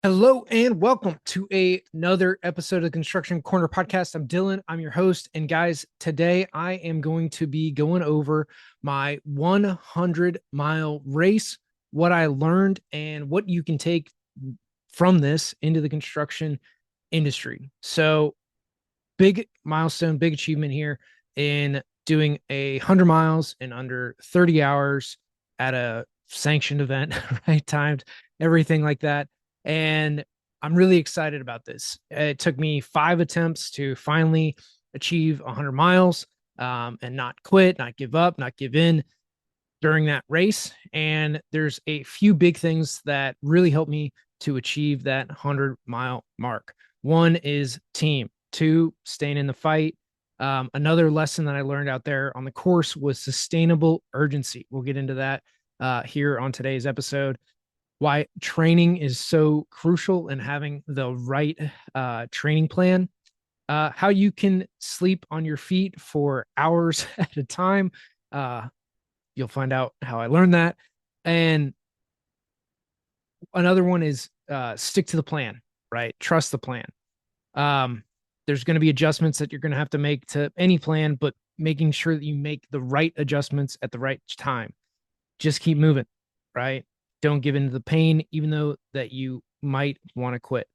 Hello and welcome to another episode of the Construction Corner podcast. I'm Dylan. I'm your host. And guys, today I am going to be going over my 100-mile race, what I learned, and what you can take from this into the construction industry. So, big milestone, big achievement here in doing 100 miles in under 30 hours at a sanctioned event, right? Timed, everything like that. And I'm really excited about this. It took me 5 attempts to finally achieve 100 miles and not quit, not give up, not give in during that race. And there's a few big things that really helped me to achieve that 100-mile mark. One is team, two, staying in the fight. Another lesson that I learned out there on the course was sustainable urgency. We'll get into that here on today's episode. Why training is so crucial and having the right training plan. How you can sleep on your feet for hours at a time. You'll find out how I learned that. And another one is stick to the plan, right? Trust the plan. There's going to be adjustments that you're going to have to make to any plan, but making sure that you make the right adjustments at the right time. Just keep moving, right? Don't give in to the pain, even though that you might want to quit.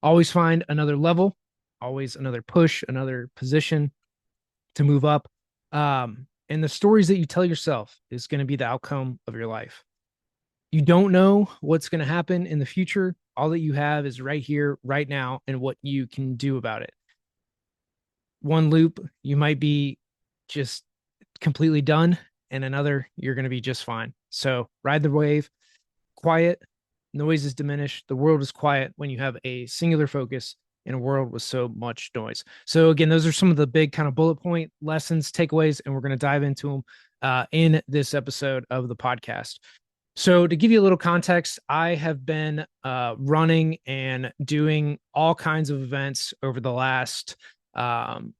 Always find another level, always another push, another position to move up. And the stories that you tell yourself is going to be the outcome of your life. You don't know what's going to happen in the future. All that you have is right here, right now, and what you can do about it. One loop, you might be just completely done, and another, you're going to be just fine. So ride the wave, quiet, noise is diminished. The world is quiet when you have a singular focus in a world with so much noise. So again, those are some of the big kind of bullet point lessons, takeaways, and we're going to dive into them in this episode of the podcast. So to give you a little context, I have been running and doing all kinds of events over the last 12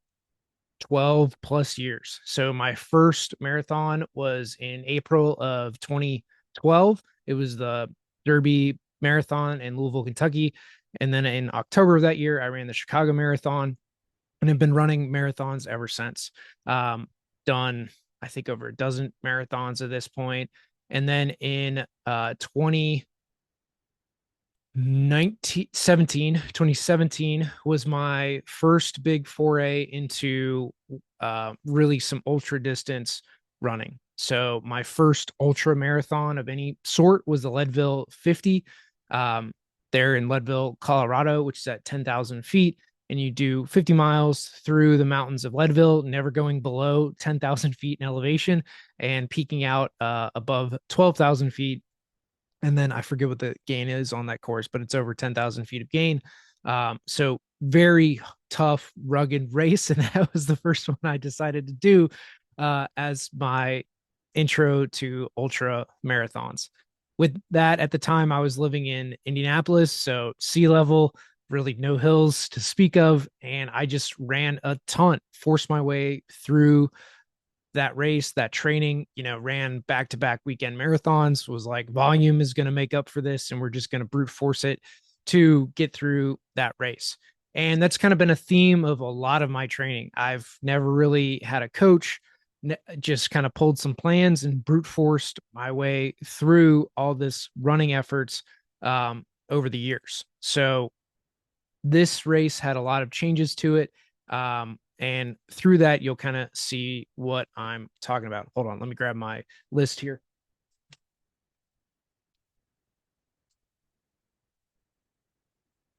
plus years. So my first marathon was in April of 2012. It was the Derby Marathon in Louisville, Kentucky. And then in October of that year, I ran the Chicago Marathon and have been running marathons ever since. Done, I think, over a dozen marathons at this point. And then in 2017 was my first big foray into really some ultra distance running. So my first ultra marathon of any sort was the Leadville 50 there in Leadville, Colorado, which is at 10,000 feet. And you do 50 miles through the mountains of Leadville, never going below 10,000 feet in elevation and peaking out above 12,000 feet. And then I forget what the gain is on that course, but it's over 10,000 feet of gain. So very tough, rugged race. And that was the first one I decided to do as my intro to ultra marathons. With that, at the time, I was living in Indianapolis, so sea level, really no hills to speak of. And I just ran a ton, forced my way through that race, that training, ran back to back weekend marathons, was like, volume is going to make up for this. And we're just going to brute force it to get through that race. And that's kind of been a theme of a lot of my training. I've never really had a coach, just kind of pulled some plans and brute forced my way through all this running efforts over the years. So this race had a lot of changes to it. And through that, you'll kind of see what I'm talking about. Hold on, let me grab my list here.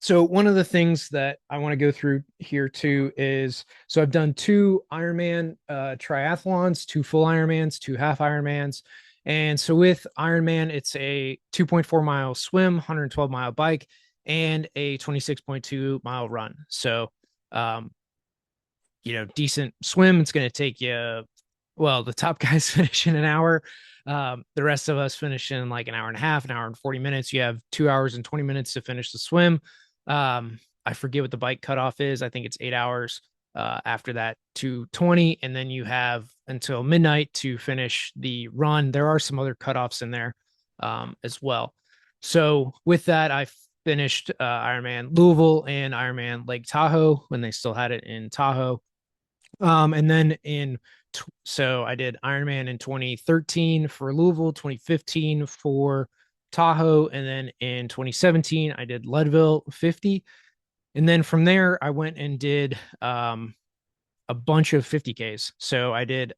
So one of the things that I want to go through here too is, so I've done two Ironman triathlons, two full Ironmans, two half Ironmans. And so with Ironman, it's a 2.4 mile swim, 112-mile bike, and a 26.2 mile run. So, decent swim. It's going to take you, well, the top guys finish in an hour. The rest of us finish in like an hour and a half, an hour and 40 minutes. You have 2 hours and 20 minutes to finish the swim. I forget what the bike cutoff is. I think it's 8 hours. After that, 2:20, and then you have until midnight to finish the run. There are some other cutoffs in there as well. So with that, I finished Ironman Louisville and Ironman Lake Tahoe when they still had it in Tahoe. And then so I did Ironman in 2013 for Louisville, 2015 for Tahoe, and then in 2017 I did Leadville 50. And then from there I went and did a bunch of 50Ks. So I did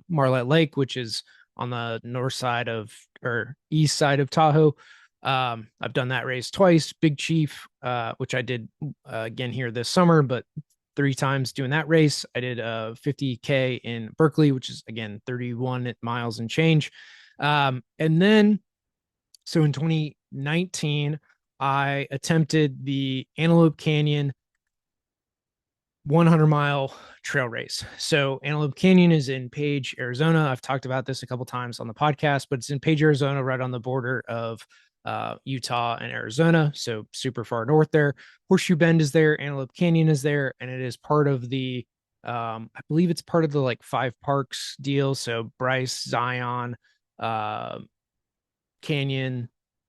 Marlette Lake, which is on the north side of or east side of Tahoe. I've done that race twice. Big Chief, which I did again here this summer, but 3 times doing that race. I did 50K in Berkeley, which is again 31 miles and change. And then, so in 2019, I attempted the Antelope Canyon 100-mile trail race. So Antelope Canyon is in Page, Arizona. I've talked about this a couple times on the podcast, but it's in Page, Arizona, right on the border of Utah and Arizona. So super far north there. Horseshoe Bend is there. Antelope Canyon is there, and it is part of the I believe it's part of the like 5 parks deal. So Bryce, Zion, uh, Canyon,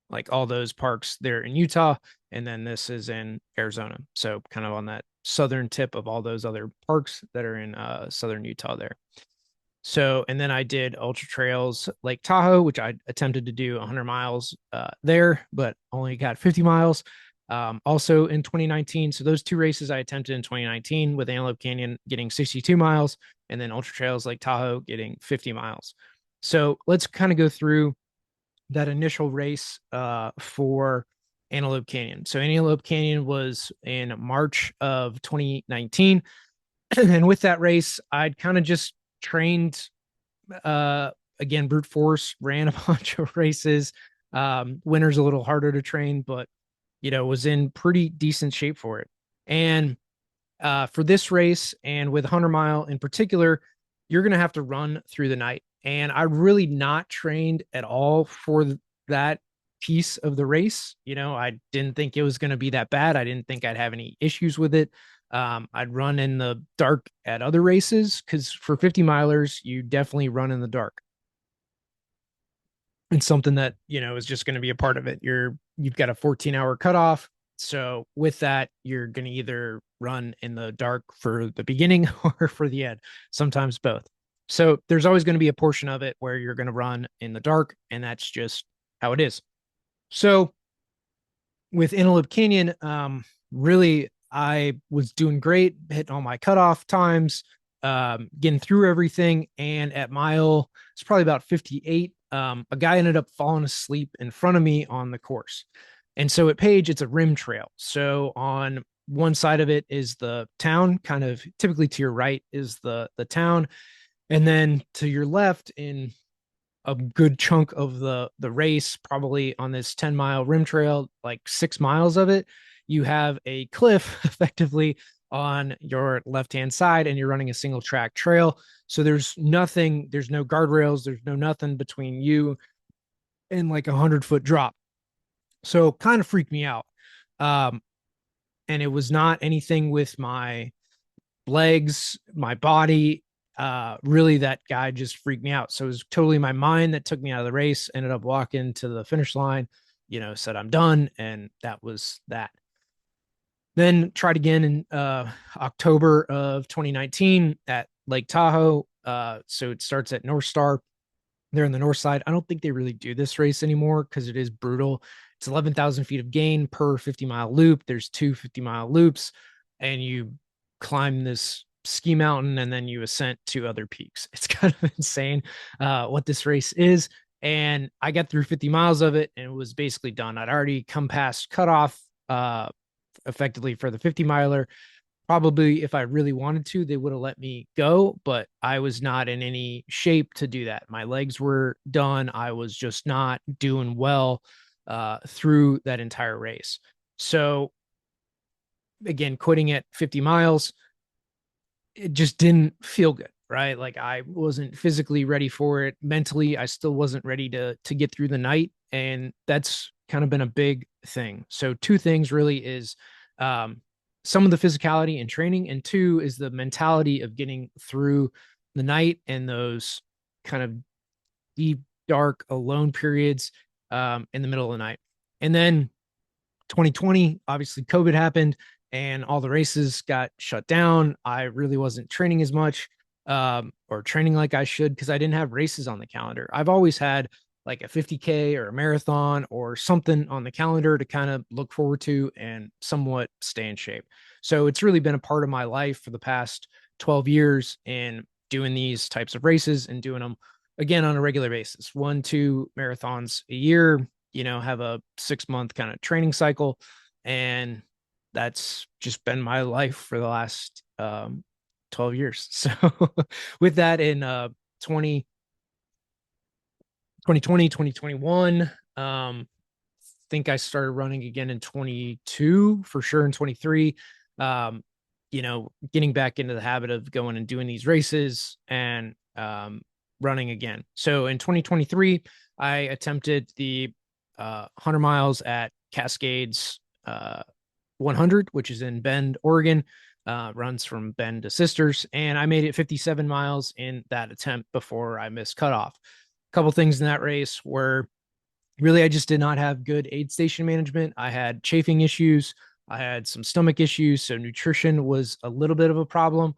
like all those parks there in Utah. And then this is in Arizona. So kind of on that southern tip of all those other parks that are in southern Utah there. So, and then I did Ultra Trails Lake Tahoe, which I attempted to do 100 miles there, but only got 50 miles. Also in 2019. So those 2 races I attempted in 2019 with Antelope Canyon getting 62 miles and then Ultra Trails Lake Tahoe getting 50 miles. So let's kind of go through that initial race for Antelope Canyon. So Antelope Canyon was in March of 2019. And with that race, I'd kind of just trained again, brute force, ran a bunch of races. Winter's a little harder to train, but was in pretty decent shape for it. And for this race and with 100 mile in particular, you're going to have to run through the night. And I really not trained at all for that piece of the race. I didn't think it was going to be that bad. I didn't think I'd have any issues with it. I'd run in the dark at other races because for 50 milers, you definitely run in the dark. It's something that, is just going to be a part of it. You've got a 14-hour cutoff. So with that, you're going to either run in the dark for the beginning or for the end, sometimes both. So there's always going to be a portion of it where you're going to run in the dark, and that's just how it is. So with Antelope Canyon, really, I was doing great, hitting all my cutoff times, getting through everything. And at mile, it's probably about 58. A guy ended up falling asleep in front of me on the course. And so at Page, it's a rim trail. So on one side of it is the town, kind of typically to your right is the town. And then to your left in a good chunk of the race, probably on this 10-mile rim trail, like 6 miles of it, you have a cliff effectively on your left-hand side, and you're running a single track trail. So there's nothing, there's no guardrails, there's no nothing between you and like 100-foot drop. So kind of freaked me out. Um, and it was not anything with my legs, my body. Really, that guy just freaked me out. So it was totally my mind that took me out of the race. Ended up walking to the finish line, said I'm done, and that was that. Then tried again in October of 2019 at Lake Tahoe. So it starts at North Star. They're on the north side. I don't think they really do this race anymore because it is brutal. It's 11,000 feet of gain per 50-mile loop. There's 2 50-mile loops, and you climb this ski mountain and then you ascent to other peaks. It's kind of insane what this race is. And I got through 50 miles of it and it was basically done. I'd already come past cutoff effectively for the 50 miler. Probably if I really wanted to, they would have let me go, but I was not in any shape to do that. My legs were done. I was just not doing well through that entire race. So again, quitting at 50 miles, it just didn't feel good, right? Like I wasn't physically ready for it. Mentally, I still wasn't ready to get through the night. And that's kind of been a big thing. So 2 things really is some of the physicality and training, and 2 is the mentality of getting through the night and those kind of deep, dark, alone periods in the middle of the night. And then 2020, obviously COVID happened and all the races got shut down. I really wasn't training as much or training like I should because I didn't have races on the calendar. I've always had like a 50K or a marathon or something on the calendar to kind of look forward to and somewhat stay in shape. So it's really been a part of my life for the past 12 years in doing these types of races and doing them again on a regular basis, 1, 2 marathons a year, have a 6 month kind of training cycle. And that's just been my life for the last 12 years. So with that in 20, 2020, 2021, think I started running again in 22 for sure in 23. Getting back into the habit of going and doing these races and running again. So in 2023, I attempted the 100 miles at Cascades 100, which is in Bend, Oregon. Runs from Bend to Sisters, and I made it 57 miles in that attempt before I missed cutoff. A couple things in that race were really I just did not have good aid station management. I had chafing issues. I had some stomach issues. So nutrition was a little bit of a problem.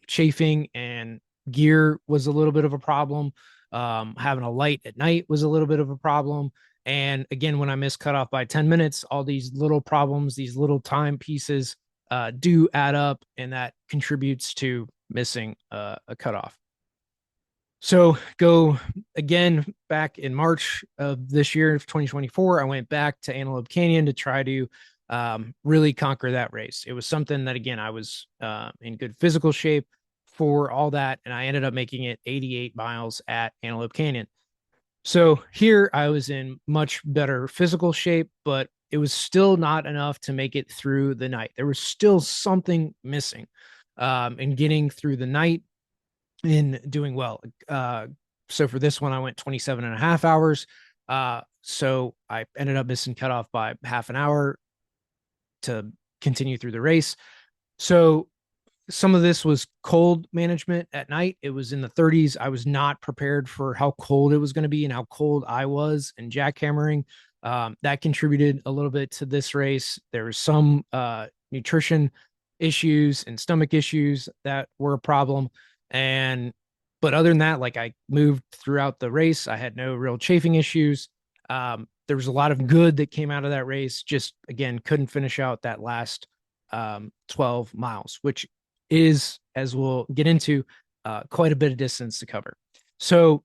Chafing and gear was a little bit of a problem. Having a light at night was a little bit of a problem. And again, when I missed cutoff by 10 minutes, all these little problems, these little time pieces do add up, and that contributes to missing a cutoff. So go again back in March of this year of 2024. I went back to Antelope Canyon to try to really conquer that race. It was something that, again, I was in good physical shape for all that. And I ended up making it 88 miles at Antelope Canyon. So here I was in much better physical shape, but it was still not enough to make it through the night. There was still something missing in getting through the night in doing well. So for this one, I went 27 and a half hours. So I ended up missing cutoff by half an hour to continue through the race. So some of this was cold management at night. It was in the 30s. I was not prepared for how cold it was going to be and how cold I was and jackhammering. That contributed a little bit to this race. There was some nutrition issues and stomach issues that were a problem. But other than that, like I moved throughout the race. I had no real chafing issues. There was a lot of good that came out of that race. Just again, couldn't finish out that last 12 miles, which is, as we'll get into, quite a bit of distance to cover. So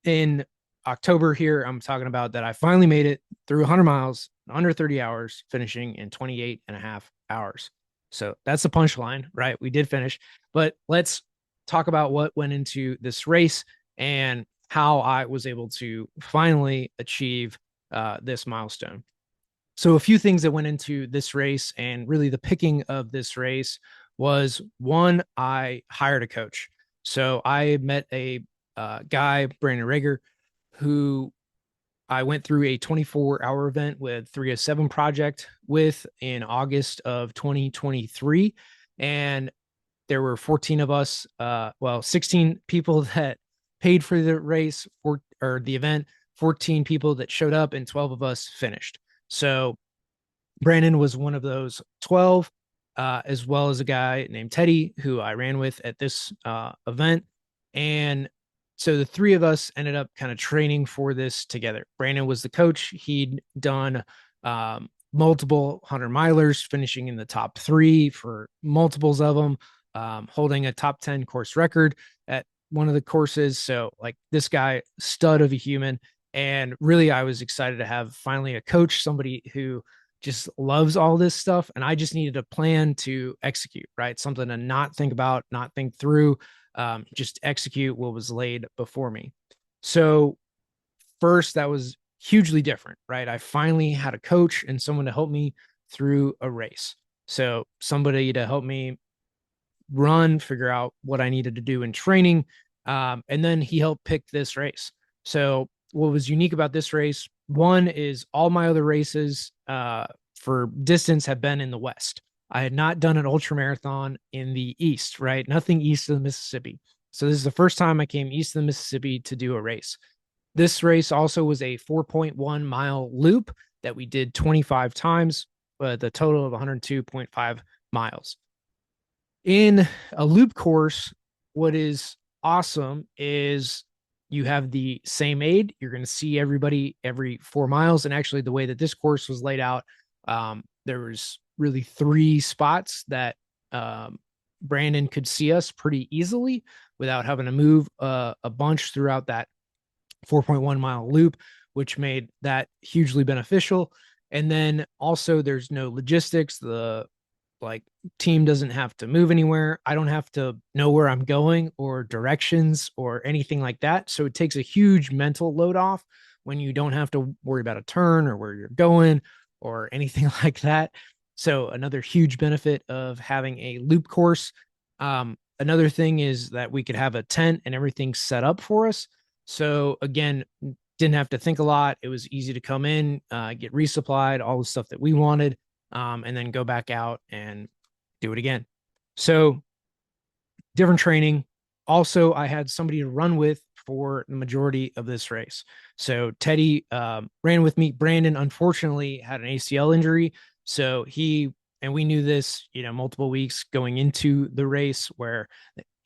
in October here, I'm talking about that I finally made it through 100 miles in under 30 hours, finishing in 28 and a half hours. So that's the punchline, right? We did finish, but let's talk about what went into this race and how I was able to finally achieve this milestone. So a few things that went into this race and really the picking of this race was, one, I hired a coach. So I met a guy, Brandon Rager, who I went through a 24-hour event with 307 Project with in August of 2023. And there were 14 of us, 16 people that paid for the race or the event, 14 people that showed up, and 12 of us finished. So Brandon was one of those 12, as well as a guy named Teddy, who I ran with at this event. And so the three of us ended up kind of training for this together. Brandon was the coach. He'd done multiple 100-milers, finishing in the top 3 for multiples of them, holding a top 10 course record at one of the courses. So like this guy, stud of a human. And really, I was excited to have finally a coach, somebody who just loves all this stuff. And I just needed a plan to execute, right? Something to not think about, not think through, just execute what was laid before me. So first, that was hugely different, right? I finally had a coach and someone to help me through a race. So somebody to help me run, figure out what I needed to do in training. And then he helped pick this race. So what was unique about this race, one is all my other races for distance have been in the West. I had not done an ultra marathon in the East, right? Nothing east of the Mississippi. So this is the first time I came east of the Mississippi to do a race. This race also was a 4.1 mile loop that we did 25 times, the total of 102.5 miles. In a loop course, what is awesome is you have the same aid. You're going to see everybody every 4 miles. And actually, the way that this course was laid out, there was really 3 spots that Brandon could see us pretty easily without having to move a bunch throughout that 4.1 mile loop, which made that hugely beneficial. And then also, there's no logistics. The like team doesn't have to move anywhere. I don't have to know where I'm going or directions or anything like that. So it takes a huge mental load off when you don't have to worry about a turn or where you're going or anything like that. So another huge benefit of having a loop course. Another thing is that we could have a tent and everything set up for us. So again, didn't have to think a lot. It was easy to come in, get resupplied, all the stuff that we wanted, and then go back out and do it again. So different training. Also, I had somebody to run with for the majority of this race. So Teddy ran with me. Brandon, unfortunately, had an ACL injury. So and we knew this, multiple weeks going into the race where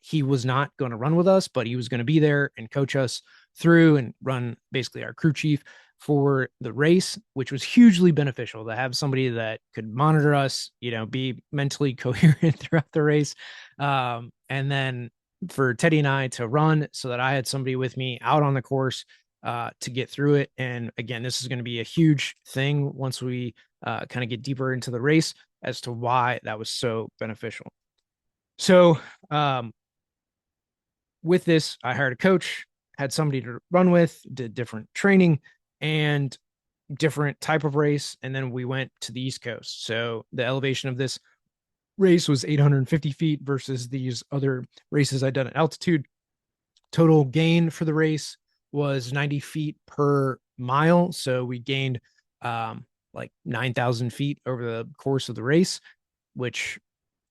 he was not going to run with us, but he was going to be there and coach us through and run basically our crew chief for the race, which was hugely beneficial to have somebody that could monitor us, be mentally coherent throughout the race. And then for Teddy and I to run so that I had somebody with me out on the course to get through it. And again, this is going to be a huge thing once we kind of get deeper into the race as to why that was so beneficial. So with this, I hired a coach, had somebody to run with, did different training and different type of race. And then we went to the East Coast. So the elevation of this race was 850 feet versus these other races I'd done at altitude. Total gain for the race was 90 feet per mile. So we gained like 9,000 feet over the course of the race, which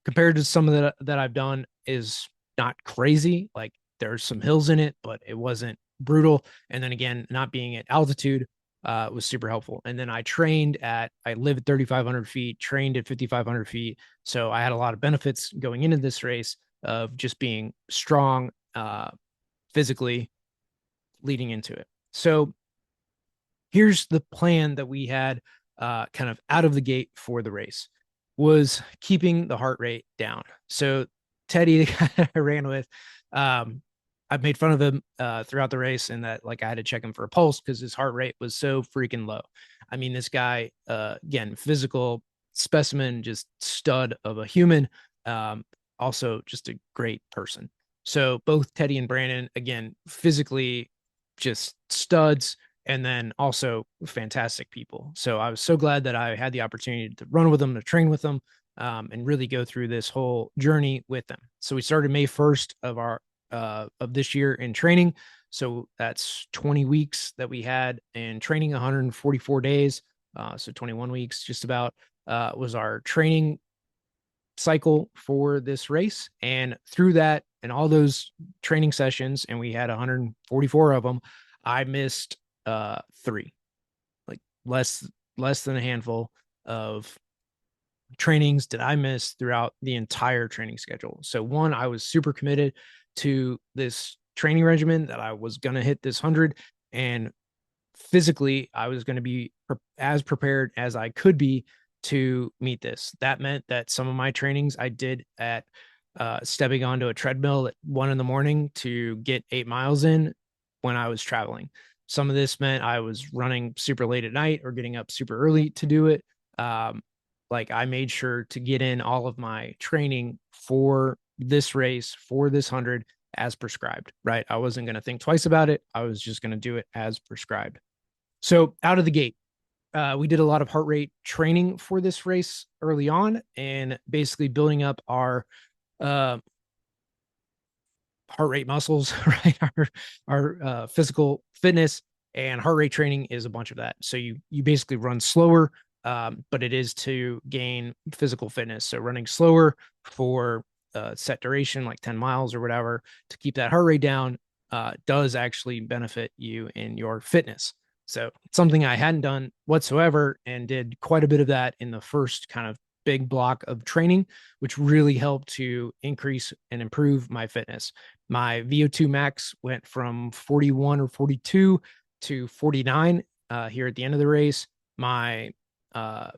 compared to some of that I've done is not crazy. Like there's some hills in it, but it wasn't brutal. And then again, not being at altitude was super helpful. And then I live at 3,500 feet, trained at 5,500 feet. So I had a lot of benefits going into this race of just being strong physically leading into it. So here's the plan that we had kind of out of the gate for the race was keeping the heart rate down. So Teddy, the guy I ran with, I've made fun of him throughout the race and that like I had to check him for a pulse because his heart rate was so freaking low. I mean, this guy, again, physical specimen, just stud of a human, also just a great person. So both Teddy and Brandon, again, physically just studs and then also fantastic people. So I was so glad that I had the opportunity to run with them, to train with them, and really go through this whole journey with them. So we started May 1st of this year in training. So that's 20 weeks that we had in training, 144 days. So 21 weeks just about was our training cycle for this race. And through that and all those training sessions, and we had 144 of them, I missed 3, like less than a handful of trainings did I miss throughout the entire training schedule. So one, I was super committed to this training regimen that I was going to hit this 100, and physically I was going to be as prepared as I could be to meet this. That meant that some of my trainings I did at stepping onto a treadmill at 1 a.m. to get 8 miles in when I was traveling. Some of this meant I was running super late at night or getting up super early to do it. Like I made sure to get in all of my training for this race, for this 100 as prescribed, right? I wasn't going to think twice about it. I was just going to do it as prescribed. So out of the gate, we did a lot of heart rate training for this race early on and basically building up our heart rate muscles, right? Our physical fitness, and heart rate training is a bunch of that. So you basically run slower, but it is to gain physical fitness. So running slower for set duration, like 10 miles or whatever, to keep that heart rate down does actually benefit you in your fitness. So something I hadn't done whatsoever, and did quite a bit of that in the first kind of big block of training, which really helped to increase and improve my fitness. My VO2 max went from 41 or 42 to 49 here at the end of the race. My uh,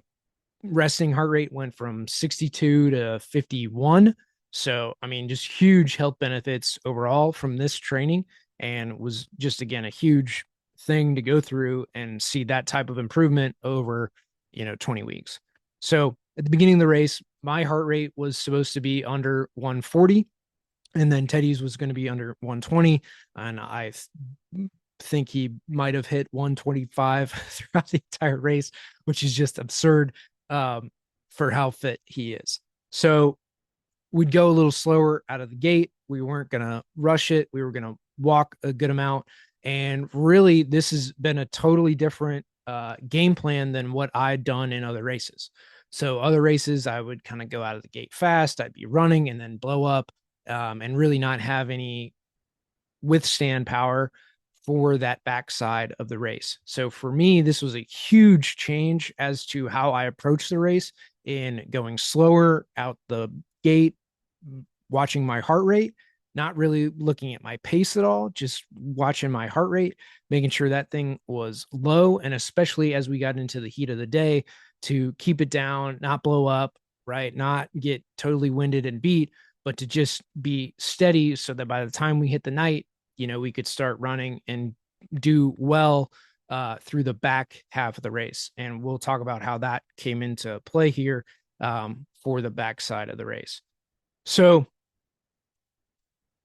resting heart rate went from 62 to 51. So, I mean, just huge health benefits overall from this training, and was just, again, a huge thing to go through and see that type of improvement over, 20 weeks. So, at the beginning of the race, my heart rate was supposed to be under 140, and then Teddy's was going to be under 120. And I think he might have hit 125 throughout the entire race, which is just absurd for how fit he is. So we'd go a little slower out of the gate. We weren't going to rush it. We were going to walk a good amount. And really, this has been a totally different game plan than what I'd done in other races. So, other races, I would kind of go out of the gate fast. I'd be running and then blow up, and really not have any withstand power for that backside of the race. So for me, this was a huge change as to how I approach the race, in going slower out the gate, watching my heart rate, not really looking at my pace at all, just watching my heart rate, making sure that thing was low. And especially as we got into the heat of the day, to keep it down, not blow up, right? Not get totally winded and beat, but to just be steady so that by the time we hit the night, we could start running and do well through the back half of the race. And we'll talk about how that came into play here for the back side of the race. So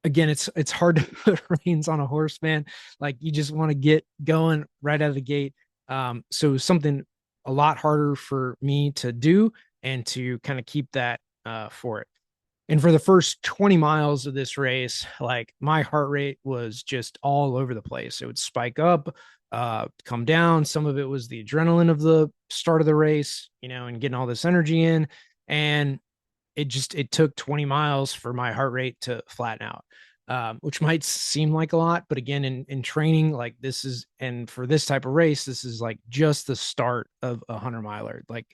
again, it's hard to put reins on a horse, man. Like, you just want to get going right out of the gate. So something a lot harder for me to do, and to kind of keep that for it. And for the first 20 miles of this race, like, my heart rate was just all over the place. It would spike up, come down. Some of it was the adrenaline of the start of the race, and getting all this energy in. And it took 20 miles for my heart rate to flatten out, which might seem like a lot, but again, in training, like, this is, and for this type of race, this is like just the start of a 100 miler. Like,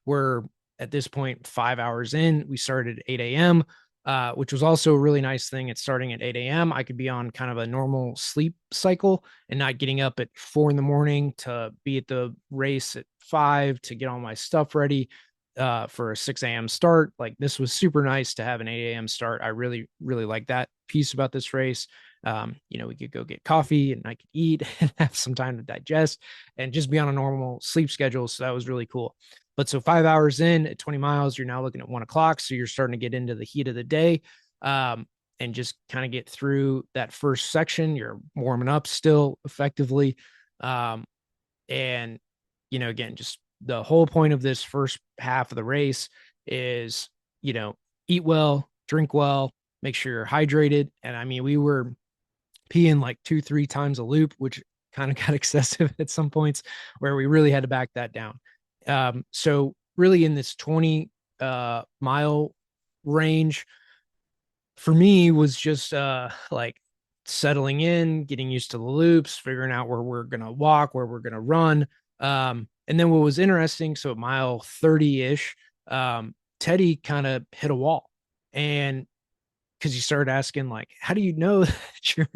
we're at this point 5 hours in. We started at 8 a.m., which was also a really nice thing. It's starting at 8 a.m. I could be on kind of a normal sleep cycle and not getting up at 4 in the morning to be at the race at 5 to get all my stuff ready for a 6 a.m. start. Like, this was super nice to have an 8 a.m. start. I really, really like that piece about this race. We could go get coffee, and I could eat and have some time to digest and just be on a normal sleep schedule. So that was really cool. But so 5 hours in at 20 miles, you're now looking at 1 o'clock. So you're starting to get into the heat of the day, and just kind of get through that first section. You're warming up still effectively. And, again, just the whole point of this first half of the race is, eat well, drink well, make sure you're hydrated. And I mean, we were peeing like 2, 3 times a loop, which kind of got excessive at some points, where we really had to back that down. So really, in this 20 mile range, for me, was just like settling in, getting used to the loops, figuring out where we're going to walk, where we're going to run. And then what was interesting, so at mile 30-ish, Teddy kind of hit a wall. And because he started asking, like, how do you know that you're,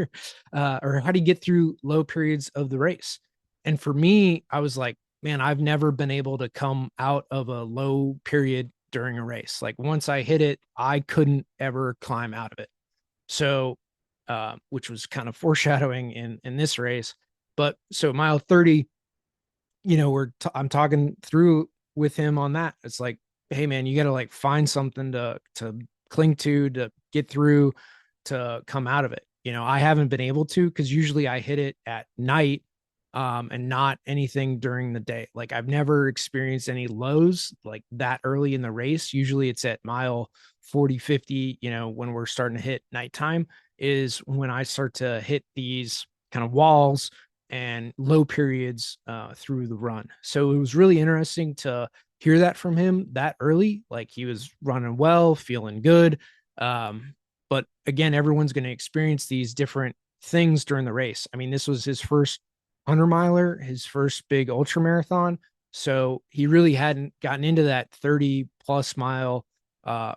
or how do you get through low periods of the race? And for me, I was like, man, I've never been able to come out of a low period during a race. Like, once I hit it, I couldn't ever climb out of it. So, which was kind of foreshadowing in this race. But so mile 30, I'm talking through with him on that. It's like, hey man, you got to like find something to cling to get through, to come out of it. I haven't been able to, because usually I hit it at night, and not anything during the day. Like, I've never experienced any lows like that early in the race. Usually it's at mile 40, 50, when we're starting to hit nighttime, is when I start to hit these kind of walls and low periods through the run. So it was really interesting to hear that from him that early. Like, he was running well, feeling good. But again, everyone's going to experience these different things during the race. I mean, this was his first 100 miler, his first big ultra marathon. So he really hadn't gotten into that 30 plus mile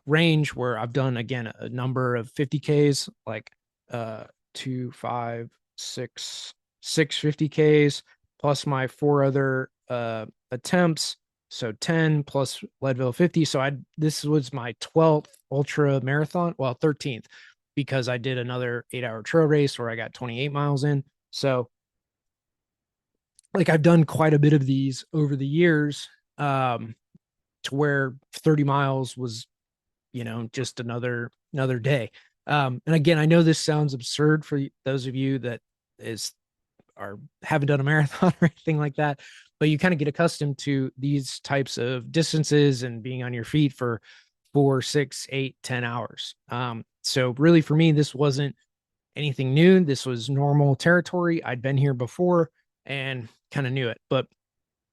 range where I've done again a number of 50Ks, like uh 2, 5, 6, 6 50Ks plus my four other attempts. So 10 plus Leadville 50. So I this was my 12th ultra marathon, well, 13th, because I did another 8 hour trail race where I got 28 miles in. So like I've done quite a bit of these over the years, um, to where 30 miles was, just another day. And again, I know this sounds absurd for those of you that is are haven't done a marathon or anything like that, but you kind of get accustomed to these types of distances and being on your feet for 4, 6, 8, 10 hours. So really for me, this wasn't anything new. This was normal territory. I'd been here before and kind of knew it. But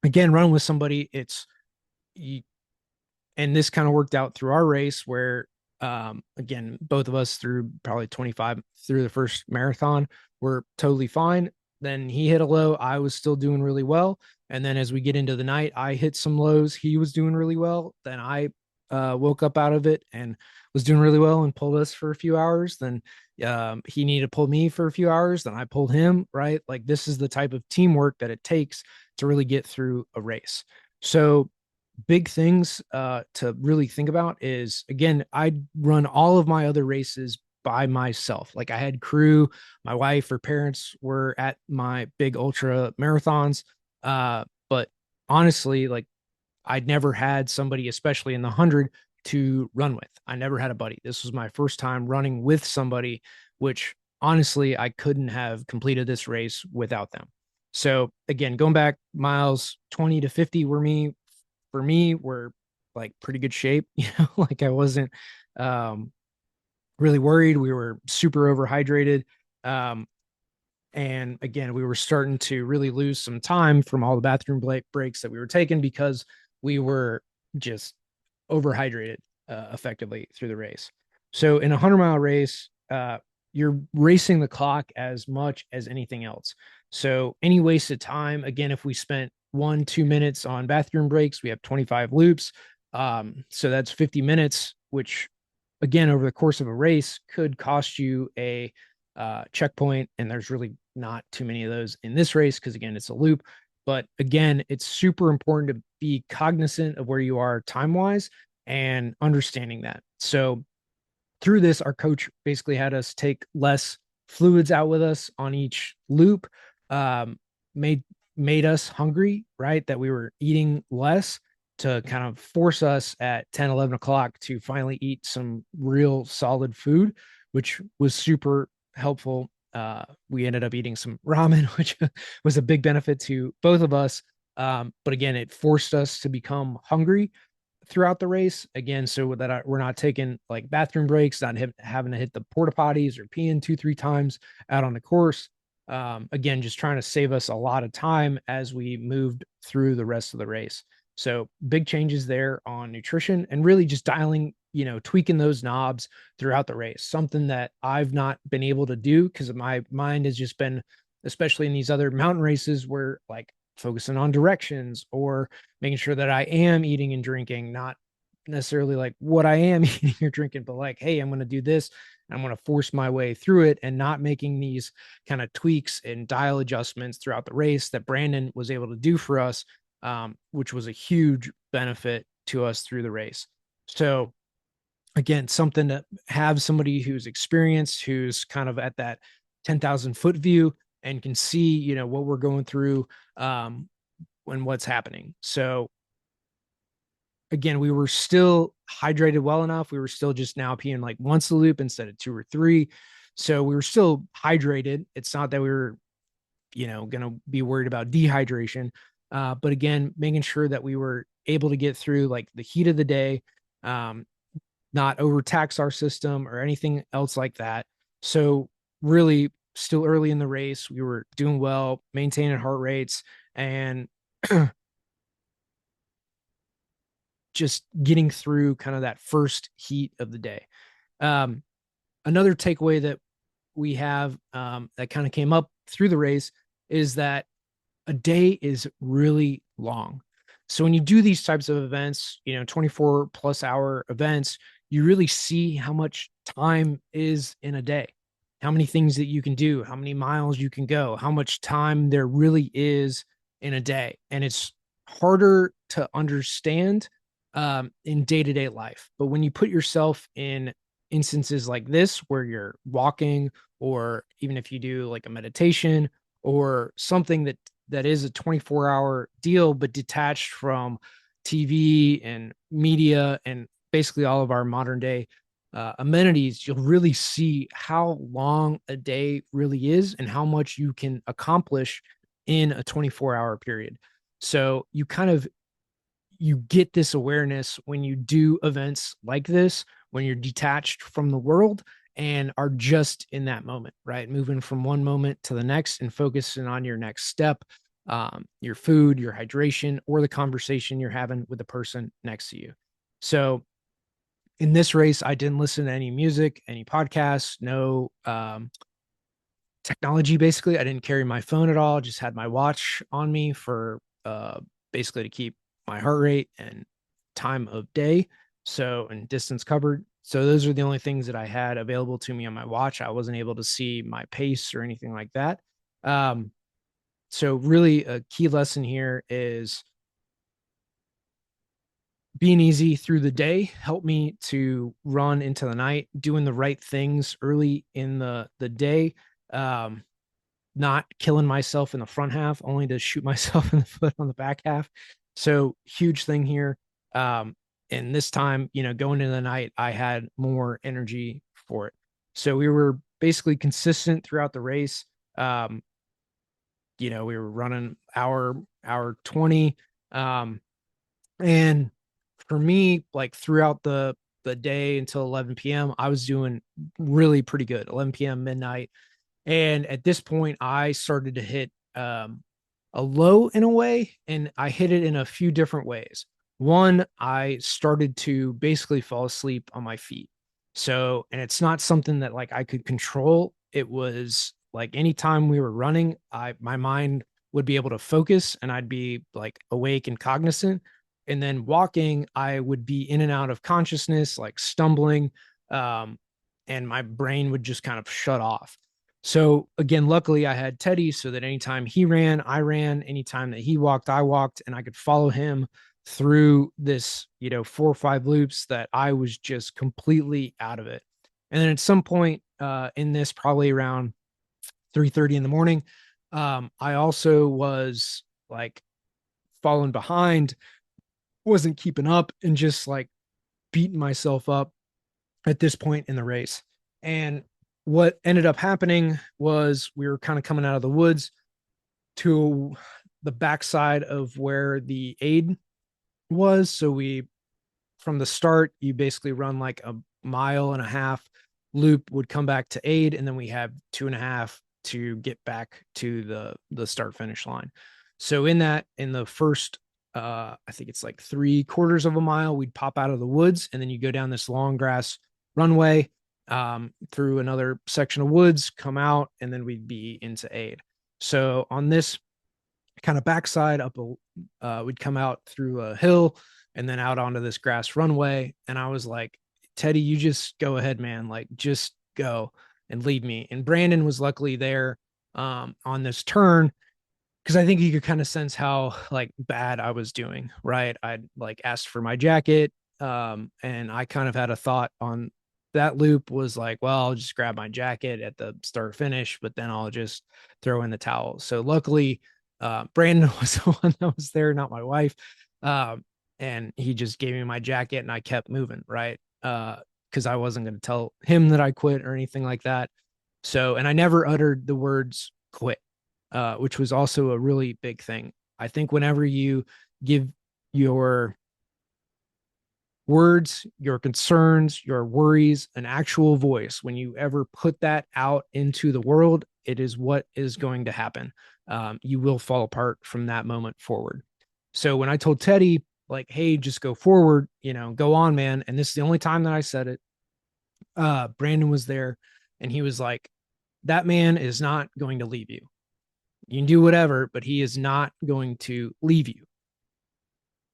again, running with somebody, it's you, and this kind of worked out through our race where again, both of us through probably 25 through the first marathon were totally fine. Then he hit a low, I was still doing really well. And then as we get into the night, I hit some lows, he was doing really well. Then I woke up out of it and was doing really well and pulled us for a few hours. Then he needed to pull me for a few hours, then I pulled him, right? Like this is the type of teamwork that it takes to really get through a race. So big things to really think about is, again, I run all of my other races by myself. Like I had crew, my wife or parents were at my big ultra marathons. But honestly, like I'd never had somebody, especially in the 100, to run with. I never had a buddy. This was my first time running with somebody, which honestly, I couldn't have completed this race without them. So again, going back, miles 20 to 50 were me for me were like pretty good shape, like I wasn't um really worried. We were super overhydrated. Um and again, we were starting to really lose some time from all the bathroom breaks that we were taking because we were just overhydrated effectively through the race. So in a 100 mile race, you're racing the clock as much as anything else. So any wasted time, again, if we spent 1, 2 minutes on bathroom breaks, we have 25 loops. So that's 50 minutes, which again, over the course of a race could cost you a checkpoint. And there's really not too many of those in this race because, again, it's a loop. But again, it's super important to be cognizant of where you are time wise and understanding that. So through this, our coach basically had us take less fluids out with us on each loop, um, made made us hungry, right? That we were eating less to kind of force us at 10, 11 o'clock to finally eat some real solid food, which was super helpful. We ended up eating some ramen, which was a big benefit to both of us. But again, it forced us to become hungry throughout the race again, so that we're not taking like bathroom breaks, not having to hit the porta potties or peeing 2, 3 times out on the course. Again, just trying to save us a lot of time as we moved through the rest of the race. So big changes there on nutrition and really just dialing, tweaking those knobs throughout the race. Something that I've not been able to do because my mind has just been, especially in these other mountain races where like focusing on directions or making sure that I am eating and drinking, not necessarily like what I am eating or drinking, but like, hey, I'm going to do this. I'm going to force my way through it and not making these kind of tweaks and dial adjustments throughout the race that Brandon was able to do for us, which was a huge benefit to us through the race. So again, something to have somebody who's experienced, who's kind of at that 10,000 foot view and can see, what we're going through, when what's happening. So again, we were still hydrated well enough. We were still just now peeing like once a loop instead of 2 or 3. So we were still hydrated. It's not that we were, going to be worried about dehydration. But again, making sure that we were able to get through like the heat of the day, not overtax our system or anything else like that. So really still early in the race, we were doing well, maintaining heart rates and just getting through kind of that first heat of the day. Um, Another takeaway that we have, that kind of came up through the race is that a day is really long. So when you do these types of events, 24 plus hour events, you really see how much time is in a day, how many things that you can do, how many miles you can go, how much time there really is in a day. And it's harder to understand in day to day life. But when you put yourself in instances like this, where you're walking, or even if you do like a meditation or something that is a 24-hour deal, but detached from TV and media and basically all of our modern day amenities, you'll really see how long a day really is and how much you can accomplish in a 24-hour period. So you get this awareness when you do events like this, when you're detached from the world and are just in that moment, right? Moving from one moment to the next and focusing on your next step, your food, your hydration, or the conversation you're having with the person next to you. So in this race, I didn't listen to any music, any podcasts, no technology. Basically, I didn't carry my phone at all. Just had my watch on me for basically to keep my heart rate and time of day, so and distance covered. So those are the only things that I had available to me on my watch. I wasn't able to see my pace or anything like that. um so really a key lesson here is being easy through the day helped me to run into the night, doing the right things early in the day, um not killing myself in the front half, only to shoot myself in the foot on the back half. So huge thing here. Um, and this time, going into the night, I had more energy for it. So we were basically consistent throughout the race. Um, we were running hour 20. Um, and for me, like throughout the day until 11 p.m., I was doing really pretty good. 11 p.m., midnight, and at this point, I started to hit a low in a way, and I hit it in a few different ways. One, I started to basically fall asleep on my feet. So, and it's not something that like I could control. It was like anytime we were running, my mind would be able to focus and I'd be like awake and cognizant. And then walking, I would be in and out of consciousness, like stumbling, um, and my brain would just kind of shut off. So again, luckily I had Teddy so that anytime he ran, I ran. Anytime that he walked, I walked, and I could follow him through this, 4 or 5 loops that I was just completely out of it. And then at some point in this, probably around 3:30 in the morning, I also was like falling behind, wasn't keeping up, and just like beating myself up at this point in the race. And what ended up happening was we were kind of coming out of the woods to the backside of where the aid was. So from the start, you basically run like a mile and a half loop, would come back to aid, and then we have 2.5 to get back to the start finish line. So in the first I think it's like 3/4 of a mile, we'd pop out of the woods, and then you go down this long grass runway, through another section of woods, come out, and then we'd be into aid. So on this kind of backside we'd come out through a hill and then out onto this grass runway. And I was like, Teddy, you just go ahead, man. Like, just go and lead me. And Brandon was luckily there on this turn, because I think he could kind of sense how like bad I was doing. Right. I'd like asked for my jacket. And I kind of had a thought on that loop was like, well, I'll just grab my jacket at the start finish, but then I'll just throw in the towel. So luckily, Brandon was the one that was there, not my wife. And he just gave me my jacket and I kept moving. Right. Because I wasn't going to tell him that I quit or anything like that. So, and I never uttered the words quit, which was also a really big thing. I think whenever you give your words, your concerns, your worries, an actual voice, when you ever put that out into the world, it is what is going to happen. You will fall apart from that moment forward. So when I told Teddy, like, hey, just go forward, go on, man. And this is the only time that I said it. Brandon was there and he was like, that man is not going to leave you. you can do whatever, but he is not going to leave you.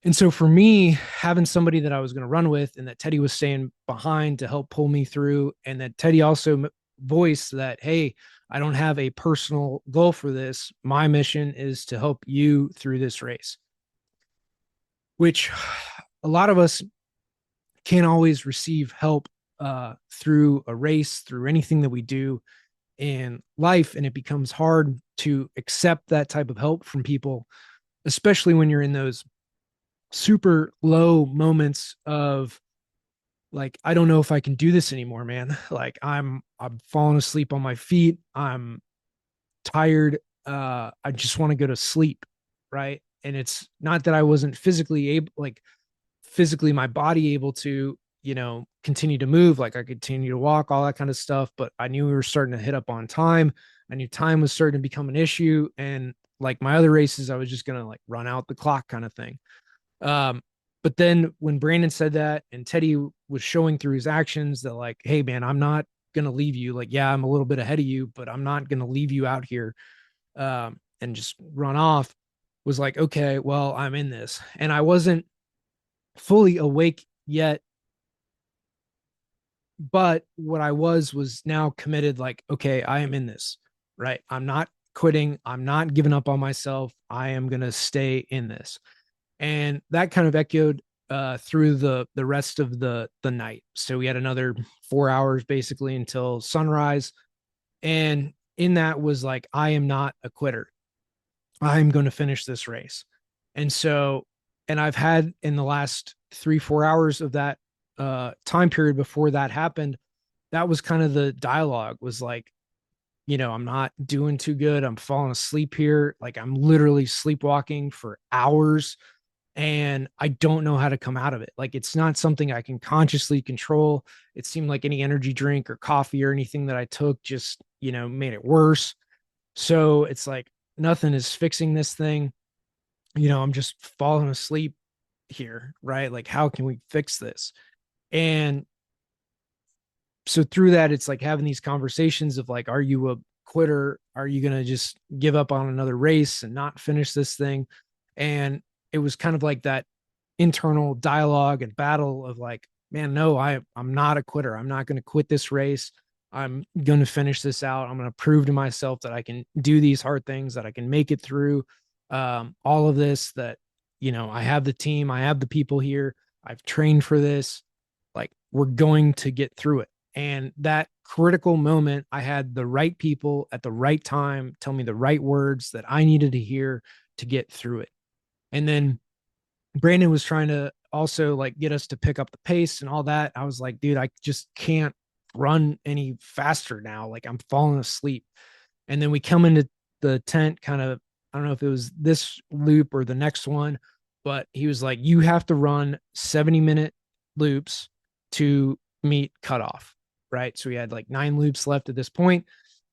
And so for me, having somebody that I was going to run with and that Teddy was staying behind to help pull me through, and that Teddy also voiced that, hey, I don't have a personal goal for this. My mission is to help you through this race, which a lot of us can't always receive help through a race, through anything that we do in life. And it becomes hard to accept that type of help from people, especially when you're in those super low moments of like, I don't know if I can do this anymore, man. Like I'm falling asleep on my feet. I'm tired. I just want to go to sleep. Right. And it's not that I wasn't physically able, like physically my body able to, continue to move. Like I continue to walk, all that kind of stuff. But I knew we were starting to hit up on time. I knew time was starting to become an issue. And like my other races, I was just going to like run out the clock kind of thing. Um, but then when Brandon said that and Teddy was showing through his actions that like, hey man, I'm not gonna leave you. Like, yeah, I'm a little bit ahead of you, but I'm not gonna leave you out here and just run off, was like, okay, well, I'm in this. And I wasn't fully awake yet, but what I was now committed, like, okay, I am in this, right? I'm not quitting, I'm not giving up on myself. I am gonna stay in this. And that kind of echoed through the rest of the night. So we had another 4 hours basically until sunrise, and in that was like, I am not a quitter. I'm going to finish this race. And so, and I've had in the last 3 4 hours of that time period before that happened, that was kind of the dialogue, was like, I'm not doing too good. I'm falling asleep here. Like I'm literally sleepwalking for hours and I don't know how to come out of it. Like it's not something I can consciously control. It seemed like any energy drink or coffee or anything that I took just, made it worse. So it's like nothing is fixing this thing. I'm just falling asleep here, right? Like how can we fix this? And so through that, it's like having these conversations of like, are you a quitter? Are you going to just give up on another race and not finish this thing? And it was kind of like that internal dialogue and battle of like, man, no, I'm not a quitter. I'm not going to quit this race. I'm going to finish this out. I'm going to prove to myself that I can do these hard things, that I can make it through all of this, that, I have the team, I have the people here. I've trained for this. Like we're going to get through it. And that critical moment, I had the right people at the right time tell me the right words that I needed to hear to get through it. And then Brandon was trying to also like get us to pick up the pace and all that. I was like, dude, I just can't run any faster now. Like I'm falling asleep. And then we come into the tent kind of, I don't know if it was this loop or the next one, but he was like, you have to run 70-minute loops to meet cutoff. Right. So we had like 9 loops left at this point.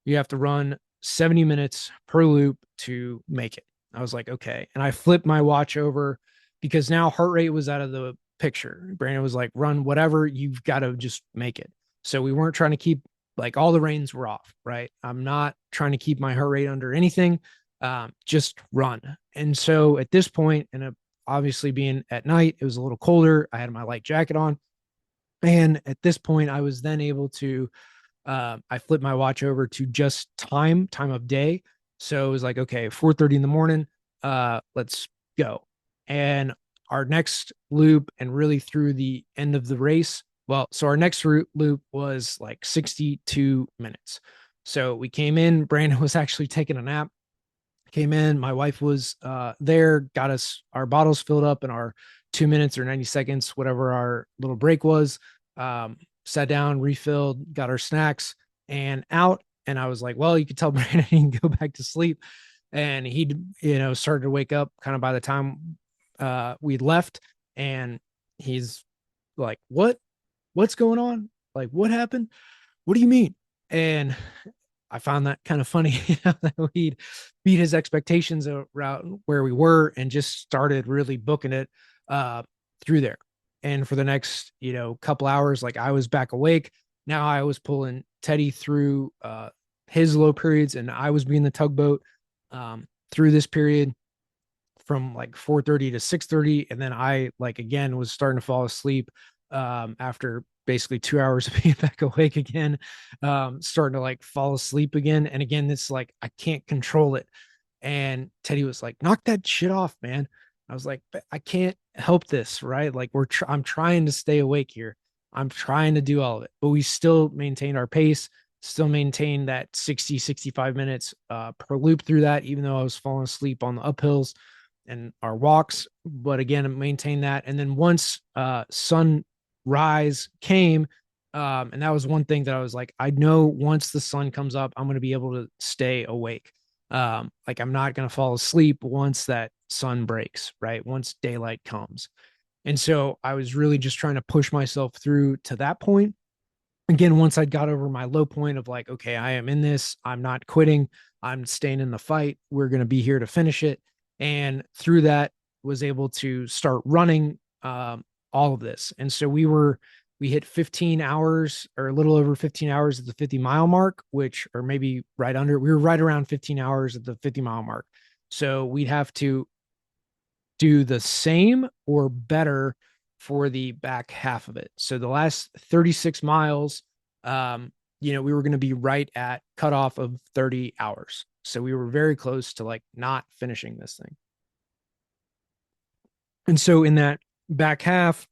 You have to run 70 minutes per loop to make it. I was like, okay. And I flipped my watch over because now heart rate was out of the picture. Brandon was like, run whatever, you've got to just make it. So we weren't trying to keep, like, all the reins were off, right? I'm not trying to keep my heart rate under anything. Just run. And so at this point, and obviously being at night, it was a little colder. I had my light jacket on. And at this point, I was then able to, I flipped my watch over to just time of day. So it was like, okay, 4:30 in the morning, let's go. And our next loop, and really through the end of the race, well, so our next loop was like 62 minutes. So we came in, Brandon was actually taking a nap, came in, my wife was there, got us our bottles filled up in our 2 minutes or 90 seconds, whatever our little break was. Sat down, refilled, got our snacks, and out. And I was like, well, you could tell Brandon he can go back to sleep. And he, started to wake up kind of by the time we left. And he's like, what's going on? Like, what happened? What do you mean? And I found that kind of funny, that we'd beat his expectations around where we were and just started really booking it through there. And for the next, couple hours, like I was back awake. Now I was pulling Teddy through his low periods, and I was being the tugboat. through this period from like 4:30 to 6:30, and then I like again was starting to fall asleep after basically 2 hours of being back awake again, starting to like fall asleep again. And again, this like I can't control it. And Teddy was like, "Knock that shit off, man." I was like, "I can't help this, right? Like I'm trying to stay awake here. I'm trying to do all of it, but we still maintained our pace, still maintained that 60, 65 minutes per loop through that, even though I was falling asleep on the uphills and our walks. But again, maintain that. And then once sunrise came, and that was one thing that I was like, I know once the sun comes up, I'm going to be able to stay awake. Like I'm not going to fall asleep once that sun breaks, right? Once daylight comes. And so I was really just trying to push myself through to that point. Again, once I got over my low point of like, okay, I am in this, I'm not quitting, I'm staying in the fight, we're going to be here to finish it. And through that, was able to start running all of this. And so we hit 15 hours or a little over 15 hours at the 50-mile mark, which, or maybe right under, we were right around 15 hours at the 50-mile mark. So we'd have to do the same or better for the back half of it. So the last 36 miles, we were going to be right at cutoff of 30 hours. So we were very close to like not finishing this thing. And so in that back half,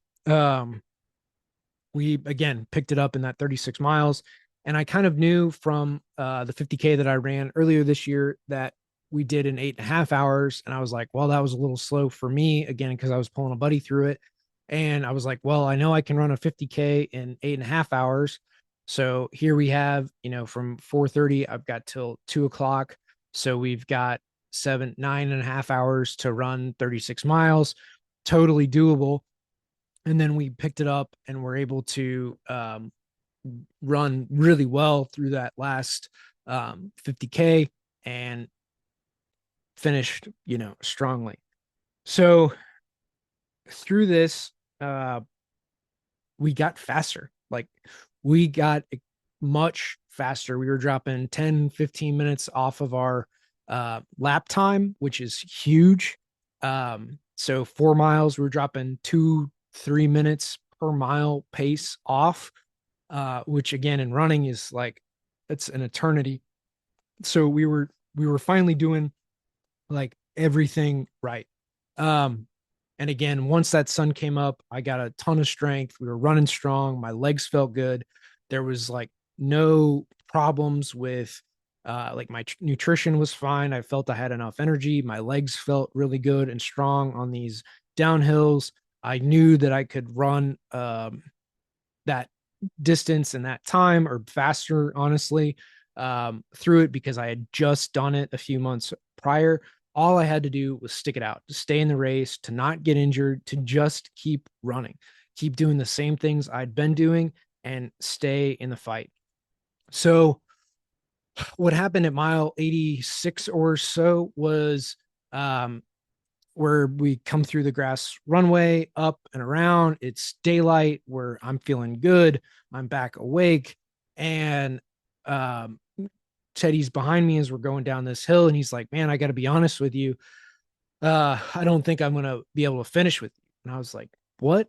we again picked it up in that 36 miles. And I kind of knew from the 50K that I ran earlier this year that we did in 8.5 hours. And I was like, well, that was a little slow for me again, because I was pulling a buddy through it. And I was like, well, I know I can run a 50K in 8.5 hours. So here we have, from 4:30, I've got till 2 o'clock. So we've got 9.5 hours to run 36 miles, totally doable. And then we picked it up and were able to run really well through that last 50K and finished, strongly. So through this, we got faster. Like we got much faster. We were dropping 10, 15 minutes off of our lap time, which is huge. So 4 miles, we were dropping 2-3 minutes per mile pace off, which again in running is like it's an eternity. So we were finally doing like everything right. And again, once that sun came up, I got a ton of strength. We were running strong. My legs felt good. There was like no problems with like my nutrition was fine. I felt I had enough energy. My legs felt really good and strong on these downhills. I knew that I could run that distance and that time or faster, honestly, through it because I had just done it a few months prior. All I had to do was stick it out, to stay in the race, to not get injured, to just keep running, keep doing the same things I'd been doing and stay in the fight. So what happened at mile 86 or so was where we come through the grass runway up and around. It's daylight where I'm feeling good. I'm back awake. And Teddy's behind me as we're going down this hill. And he's like, man, I got to be honest with you. I don't think I'm going to be able to finish with you. And I was like, what?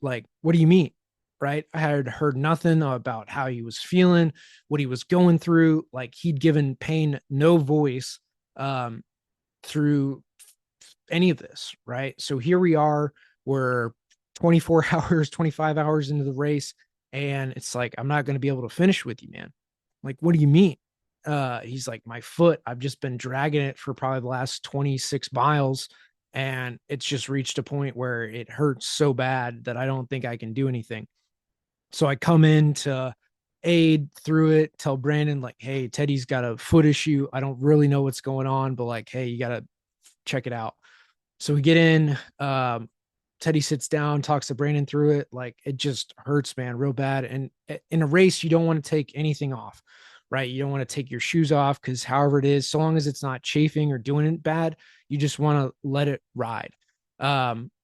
Like, what do you mean? Right. I had heard nothing about how he was feeling, what he was going through. Like he'd given pain no voice through any of this. Right. So here we are, we're 24 hours, 25 hours into the race. And it's like, I'm not going to be able to finish with you, man. Like, what do you mean? He's like, my foot, I've just been dragging it for probably the last 26 miles. And it's just reached a point where it hurts so bad that I don't think I can do anything. So I come in to aid through it, tell Brandon, like, hey, Teddy's got a foot issue. I don't really know what's going on, but like, hey, you got to check it out. So we get in. Teddy sits down, talks to Brandon through it. Like, it just hurts, man, real bad. And in a race, you don't want to take anything off, right? You don't want to take your shoes off because, however it is, so long as it's not chafing or doing it bad, you just want to let it ride.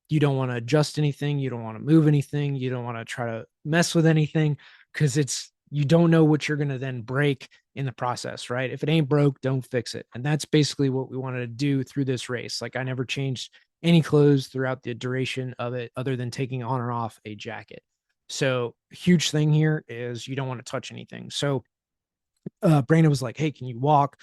You don't want to adjust anything. You don't want to move anything. You don't want to try to mess with anything because it's you don't know what you're going to then break in the process, right? If it ain't broke, don't fix it. And that's basically what we wanted to do through this race. Like I never changed any clothes throughout the duration of it other than taking on or off a jacket. So huge thing here is you don't want to touch anything. So Brandon was like, "Hey, can you walk?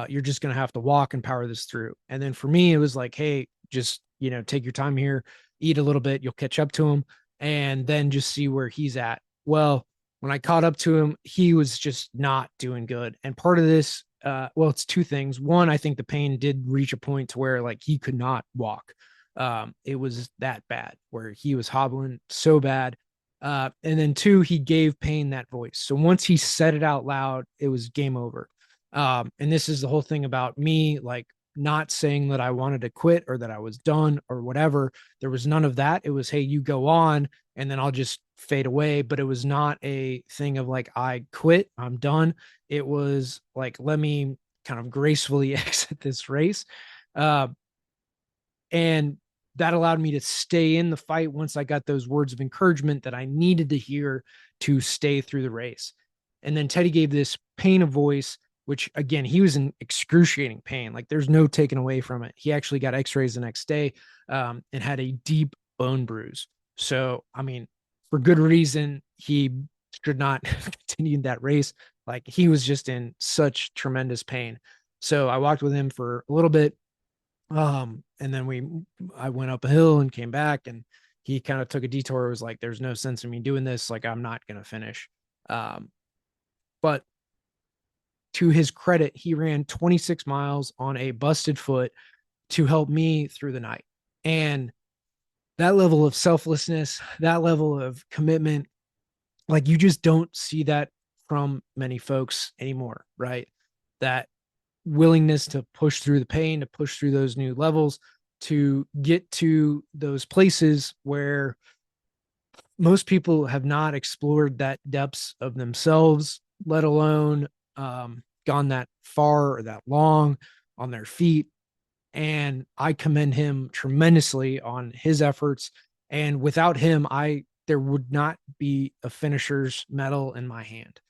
You're just gonna have to walk and power this through." And then for me, it was like, "Hey, just take your time here, eat a little bit, you'll catch up to him, and then just see where he's at." Well, when I caught up to him, he was just not doing good. And part of this, well, it's two things. One, I think the pain did reach a point to where like he could not walk. It was that bad where he was hobbling so bad. And then two, he gave Payne that voice. So once he said it out loud, it was game over. And this is the whole thing about me, like not saying that I wanted to quit or that I was done or whatever. There was none of that. It was, hey, you go on and then I'll just fade away. But it was not a thing of like, I quit, I'm done. It was like, let me kind of gracefully exit this race. Uh, and that allowed me to stay in the fight once I got those words of encouragement that I needed to hear to stay through the race. And then Teddy gave this pain a voice, which again, he was in excruciating pain. Like there's no taking away from it. He actually got x-rays the next day and had a deep bone bruise. So, I mean, for good reason, he should not continue that race. Like he was just in such tremendous pain. So I walked with him for a little bit, and then I went up a hill and came back, and he kind of took a detour. It was like, there's no sense in me doing this. Like, I'm not going to finish. Um, but to his credit, he ran 26 miles on a busted foot to help me through the night. And that level of selflessness, that level of commitment, like you just don't see that from many folks anymore, right? That willingness to push through the pain, to push through those new levels, to get to those places where most people have not explored that depths of themselves, let alone gone that far or that long on their feet. And I commend him tremendously on his efforts. And without him, there would not be a finisher's medal in my hand.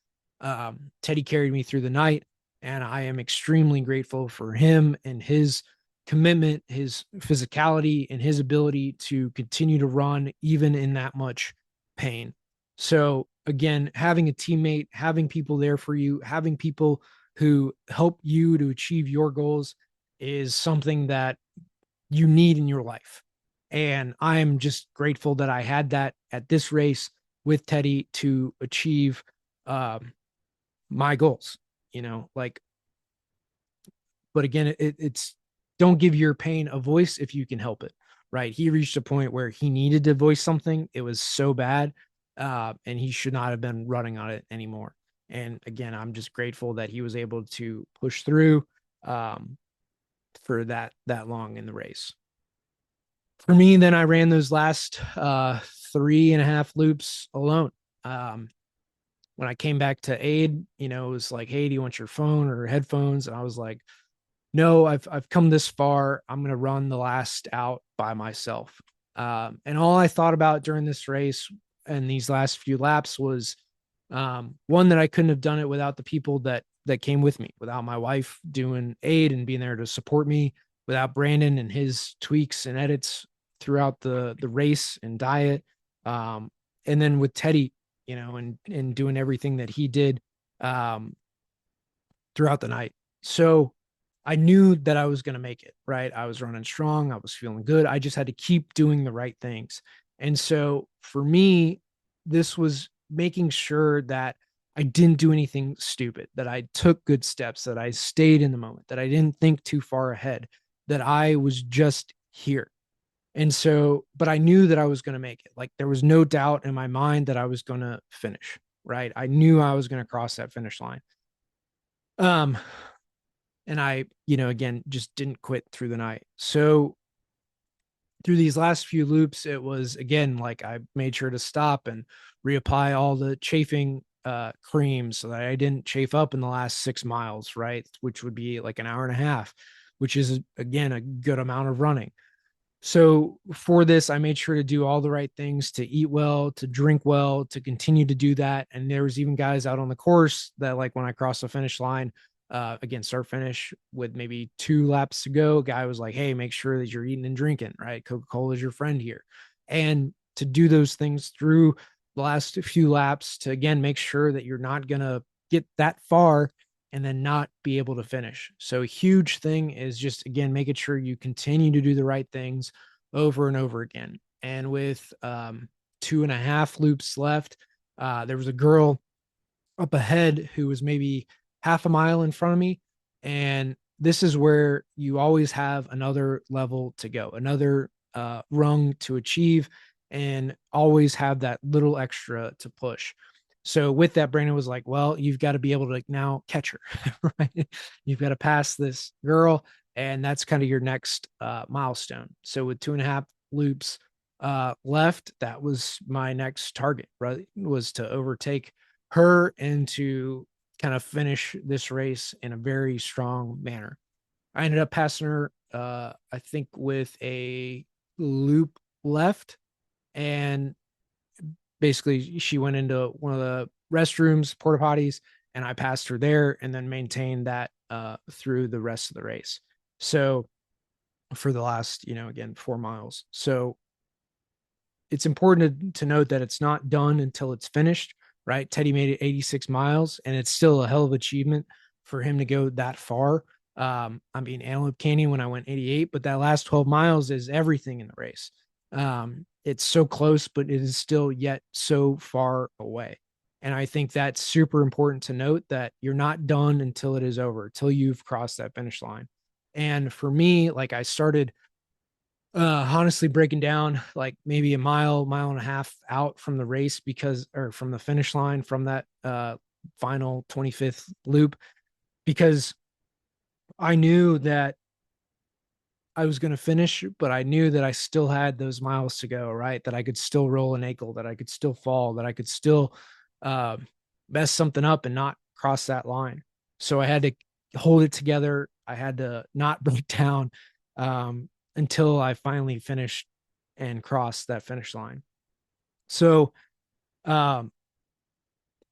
Teddy carried me through the night, and I am extremely grateful for him and his commitment, his physicality, and his ability to continue to run even in that much pain. So again, having a teammate, having people there for you, having people who help you to achieve your goals is something that you need in your life. And I'm just grateful that I had that at this race with Teddy to achieve um, my goals, like, but again, it's don't give your pain a voice if you can help it, right? He reached a point where he needed to voice something. It was so bad, and he should not have been running on it anymore. And again, I'm just grateful that he was able to push through um, for that long in the race. For me, then I ran those last 3.5 loops alone. Um, when I came back to aid, it was like, hey, do you want your phone or headphones? And I was like, no, I've come this far. I'm gonna run the last out by myself. And all I thought about during this race and these last few laps was one, that I couldn't have done it without the people that came with me, without my wife doing aid and being there to support me, without Brandon and his tweaks and edits throughout the race and diet, and then with Teddy, and doing everything that he did um, throughout the night. So I knew that I was going to make it, right? I was running strong. I was feeling good. I just had to keep doing the right things. And so for me, this was making sure that I didn't do anything stupid, that I took good steps, that I stayed in the moment, that I didn't think too far ahead, that I was just here. And so, but I knew that I was going to make it. Like there was no doubt in my mind that I was going to finish, right? I knew I was going to cross that finish line. Um, and I, again, just didn't quit through the night. So through these last few loops, it was again like I made sure to stop and reapply all the chafing cream so that I didn't chafe up in the last 6 miles, right? Which would be like an hour and a half, which is again a good amount of running. So for this, I made sure to do all the right things, to eat well, to drink well, to continue to do that. And there was even guys out on the course that, like, when I crossed the finish line, again, start finish with maybe 2 laps to go, a guy was like, "Hey, make sure that you're eating and drinking, right? Coca-Cola is your friend here." And to do those things through the last few laps to, again, make sure that you're not going to get that far and then not be able to finish. So a huge thing is just, again, making sure you continue to do the right things over and over again. And with 2.5 loops left, there was a girl up ahead who was maybe half a mile in front of me. And this is where you always have another level to go, another rung to achieve, and always have that little extra to push. So with that, Brandon was like, "Well, you've got to be able to, like, now catch her, right? You've got to pass this girl, and that's kind of your next milestone." So with 2.5 loops left, that was my next target, right? Was to overtake her and to kind of finish this race in a very strong manner. I ended up passing her, I think, with a loop left, and basically she went into one of the restrooms, porta potties, and I passed her there, and then maintained that through the rest of the race. So for the last, again, 4 miles. So it's important to note that it's not done until it's finished, right? Teddy made it 86 miles, and it's still a hell of an achievement for him to go that far. I mean, Antelope Canyon when I went 88, but that last 12 miles is everything in the race. It's so close, but it is still yet so far away. And I think that's super important to note, that you're not done until it is over, until you've crossed that finish line. And for me, like, I started honestly breaking down like maybe a mile and a half out from the race, because, or from the finish line, from that final 25th loop, because I knew that I was going to finish, but I knew that I still had those miles to go, right? That I could still roll an ankle, that I could still fall, that I could still uh, mess something up and not cross that line. So I had to hold it together. I had to not break down until I finally finished and crossed that finish line. So um,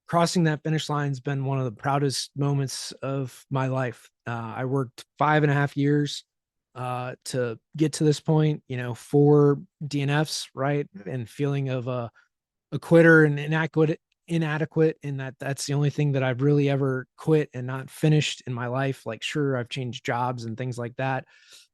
crossing that finish line has been one of the proudest moments of my life. I worked 5.5 years to get to this point, 4 DNFs, right? And feeling of a quitter and inadequate, in that's the only thing that I've really ever quit and not finished in my life. Like, sure, I've changed jobs and things like that,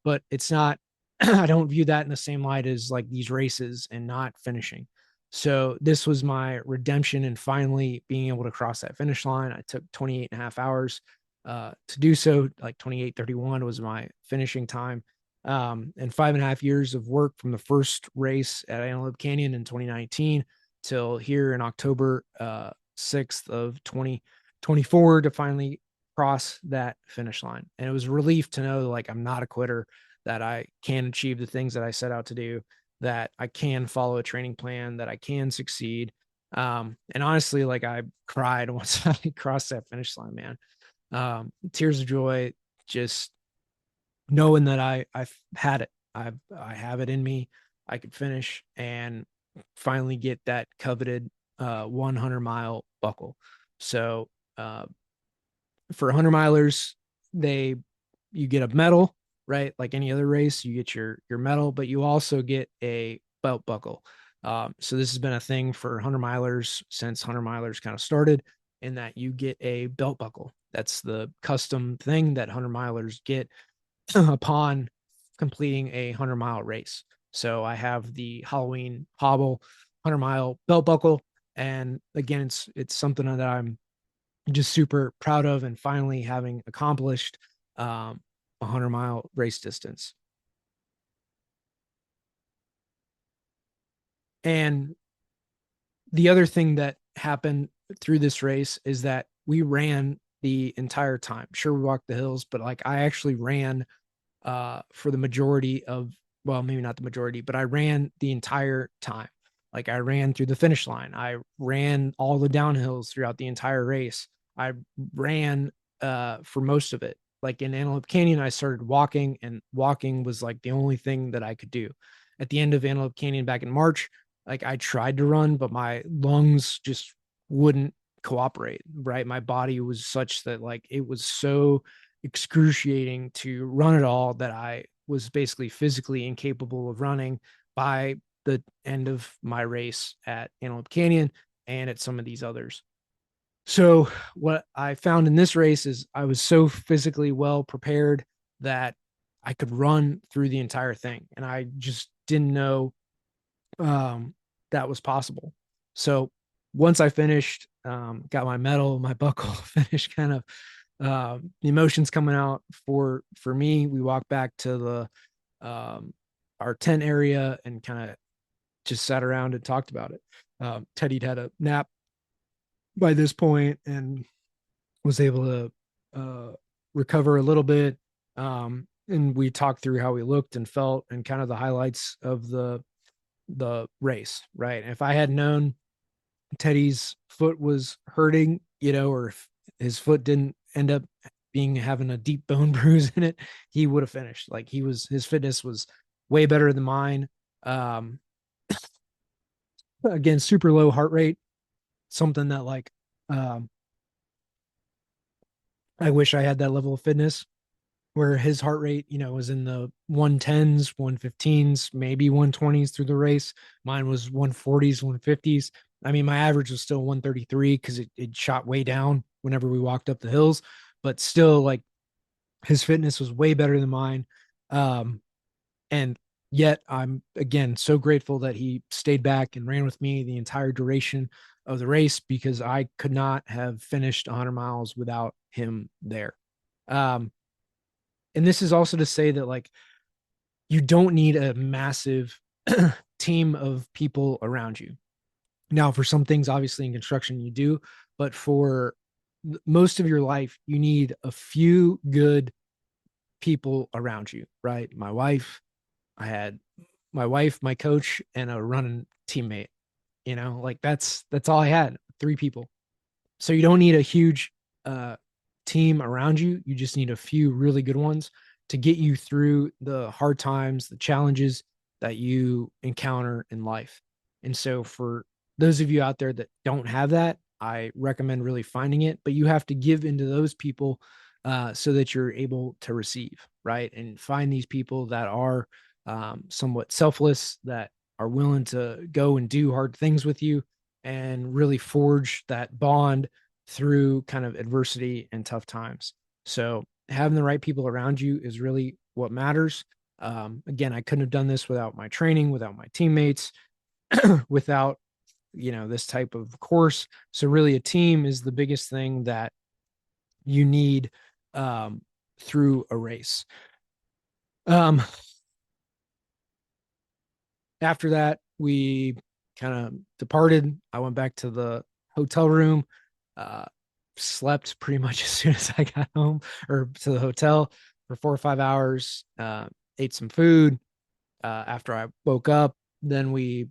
but it's not, I don't view that in the same light as like these races and not finishing. So this was my redemption and finally being able to cross that finish line. I took 28.5 hours to do so. Like 28:31 was my finishing time. And 5.5 years of work from the first race at Antelope Canyon in 2019 till here in October 6th of 2024 to finally cross that finish line. And it was a relief to know, like, I'm not a quitter, that I can achieve the things that I set out to do, that I can follow a training plan, that I can succeed. And honestly, like, I cried once I crossed that finish line, man. Tears of joy, just knowing that I've had it. I have it in me. I could finish and finally get that coveted 100-mile buckle. So for 100 milers, they you get a medal, right? Like any other race, you get your medal, but you also get a belt buckle. So this has been a thing for 100 milers since 100 milers kind of started, in that you get a belt buckle. That's the custom thing that 100 milers get upon completing a 100-mile race. So I have the Halloween Hobble 100-mile belt buckle, and again, it's something that I'm just super proud of, and finally having accomplished a 100-mile race distance. And the other thing that happened through this race is that we ran the entire time. Sure, we walked the hills, but like, I actually ran for the majority of, well, maybe not the majority, but I ran the entire time. Like, I ran through the finish line. I ran all the downhills throughout the entire race. I ran for most of it. like in Antelope Canyon, I started walking, and walking was like the only thing that I could do. At the end of Antelope Canyon back in March, like I tried to run, but my lungs just wouldn't cooperate, right? My body was such that like it was so excruciating to run at all that I was basically physically incapable of running by the end of my race at Antelope Canyon and at some of these others. So what I found in this race is I was so physically well prepared that I could run through the entire thing, and I just didn't know that was possible. So once I finished, got my medal, my buckle, finished kind of the emotions coming out for me. We walked back to our tent area and kind of just sat around and talked about it. Teddy'd had a nap by this point and was able to recover a little bit. And we talked through how we looked and felt and kind of the highlights of the race, right? And if I had known Teddy's foot was hurting, or if his foot didn't end up being having a deep bone bruise in it, he would have finished. Like his fitness was way better than mine. Um, Again, super low heart rate, something that like um, I wish I had that level of fitness where his heart rate, was in the 110s, 115s, maybe 120s through the race. Mine was 140s, 150s. I mean, my average was still 133 because it shot way down whenever we walked up the hills, but still, like, his fitness was way better than mine. Um, and yet, I'm again so grateful that he stayed back and ran with me the entire duration of the race because I could not have finished 100 miles without him there. Um, and this is also to say that like you don't need a massive team of people around you. Now, for some things, obviously in construction, you do, but for most of your life, you need a few good people around you, right? I had my wife, my coach, and a running teammate. Like that's all I had, three people. So you don't need a huge uh, team around you. You just need a few really good ones to get you through the hard times, the challenges that you encounter in life. And so, for those of you out there that don't have that, I recommend really finding it, but you have to give into those people so that you're able to receive, right? And find these people that are somewhat selfless, that are willing to go and do hard things with you and really forge that bond through kind of adversity and tough times. So having the right people around you is really what matters. Again, I couldn't have done this without my training, without my teammates, without this type of course. So really, a team is the biggest thing that you need um, through a race. Um, After that, we kind of departed. I went back to the hotel room, uh, slept pretty much as soon as I got home or to the hotel for 4 or 5 hours, ate some food. After I woke up, then we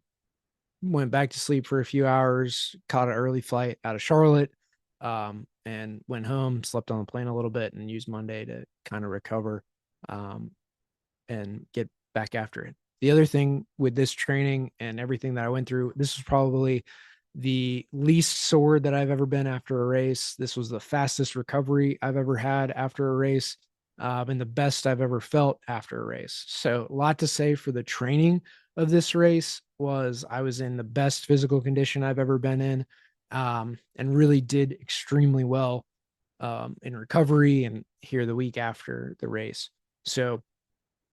went back to sleep for a few hours, caught an early flight out of Charlotte, and went home, slept on the plane a little bit, and used Monday to kind of recover. Um, and get back after it. The other thing with this training and everything that I went through, this was probably the least sore that I've ever been after a race. This was the fastest recovery I've ever had after a race, and the best I've ever felt after a race. So, a lot to say for the training of this race was I was in the best physical condition I've ever been in, and really did extremely well in recovery and here the week after the race. So,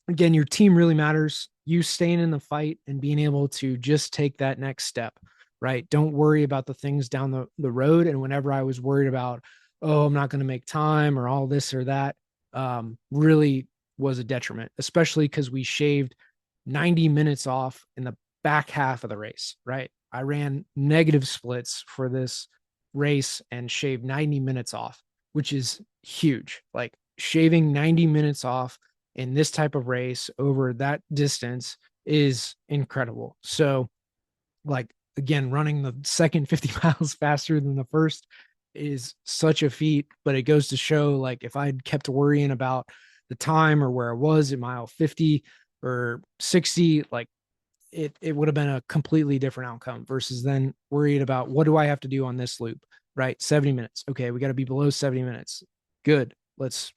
again, your team really matters. You staying in the fight and being able to just take that next step, right? Don't worry about the things down the road. And whenever I was worried about, oh, I'm not going to make time or all this or that, really was a detriment, especially because we shaved 90 minutes off in the back half of the race, right? I ran negative splits for this race and shaved 90 minutes off, which is huge. Like shaving 90 minutes off in this type of race over that distance is incredible. So, like, again, running the second 50 miles faster than the first is such a feat, but it goes to show like if I'd kept worrying about the time or where I was at mile 50 or 60, like it would have been a completely different outcome versus then worried about what do I have to do on this loop, right? 70 minutes. Okay, we got to be below 70 minutes. Good. Let's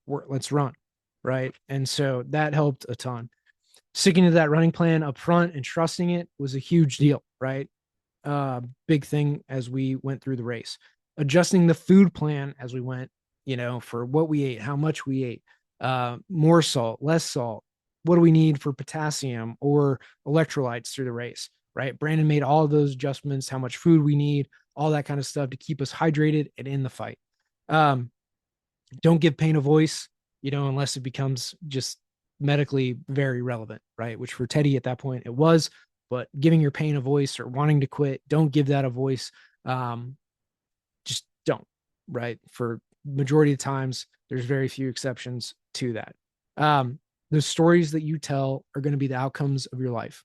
run, right? And so that helped a ton. Sticking to that running plan up front and trusting it was a huge deal, right? Big thing as we went through the race. Adjusting the food plan as we went, for what we ate, how much we ate, more salt, less salt. What do we need for potassium or electrolytes through the race, right? Brandon made all of those adjustments, how much food we need, all that kind of stuff to keep us hydrated and in the fight. Um, don't give pain a voice, unless it becomes just medically very relevant, right? Which for Teddy at that point it was, but giving your pain a voice or wanting to quit, don't give that a voice. Um, just don't, right? For majority of times, there's very few exceptions to that. The stories that you tell are going to be the outcomes of your life.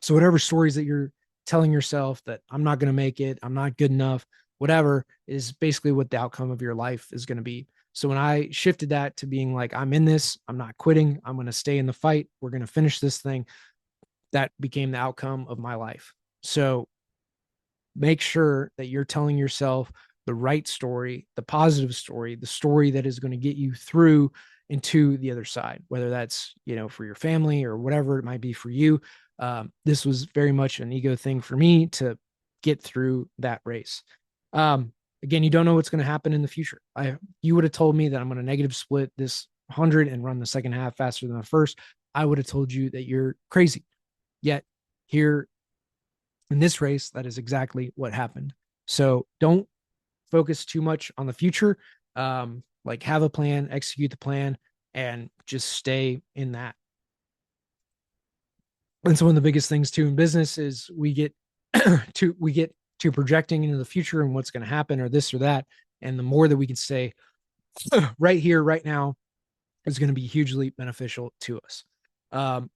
So whatever stories that you're telling yourself that I'm not going to make it, I'm not good enough, whatever is basically what the outcome of your life is going to be. So when I shifted that to being like, I'm in this, I'm not quitting, I'm going to stay in the fight, we're going to finish this thing, that became the outcome of my life. So make sure that you're telling yourself the right story, the positive story, the story that is going to get you through into the other side, whether that's, for your family or whatever it might be for you. This was very much an ego thing for me to get through that race. Again, you don't know what's going to happen in the future. You would have told me that I'm going to negative split this 100 and run the second half faster than the first. I would have told you that you're crazy. Yet here in this race, that is exactly what happened. So don't focus too much on the future. Like have a plan, execute the plan, and just stay in that. And so one of the biggest things too in business is we get to projecting into the future and what's going to happen or this or that. And the more that we can say right here, right now, is going to be hugely beneficial to us.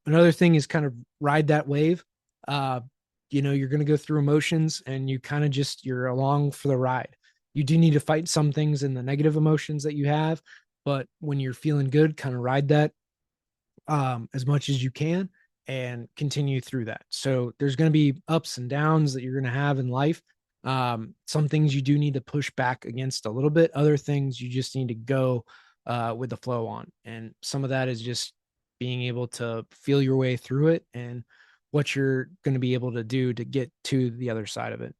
Another thing is kind of ride that wave. You're going to go through emotions and you kind of you're along for the ride. You do need to fight some things in the negative emotions that you have, but when you're feeling good, kind of ride that as much as you can and continue through that. So there's going to be ups and downs that you're going to have in life. Some things you do need to push back against a little bit. Other things you just need to go with the flow on. And some of that is just being able to feel your way through it and what you're going to be able to do to get to the other side of it.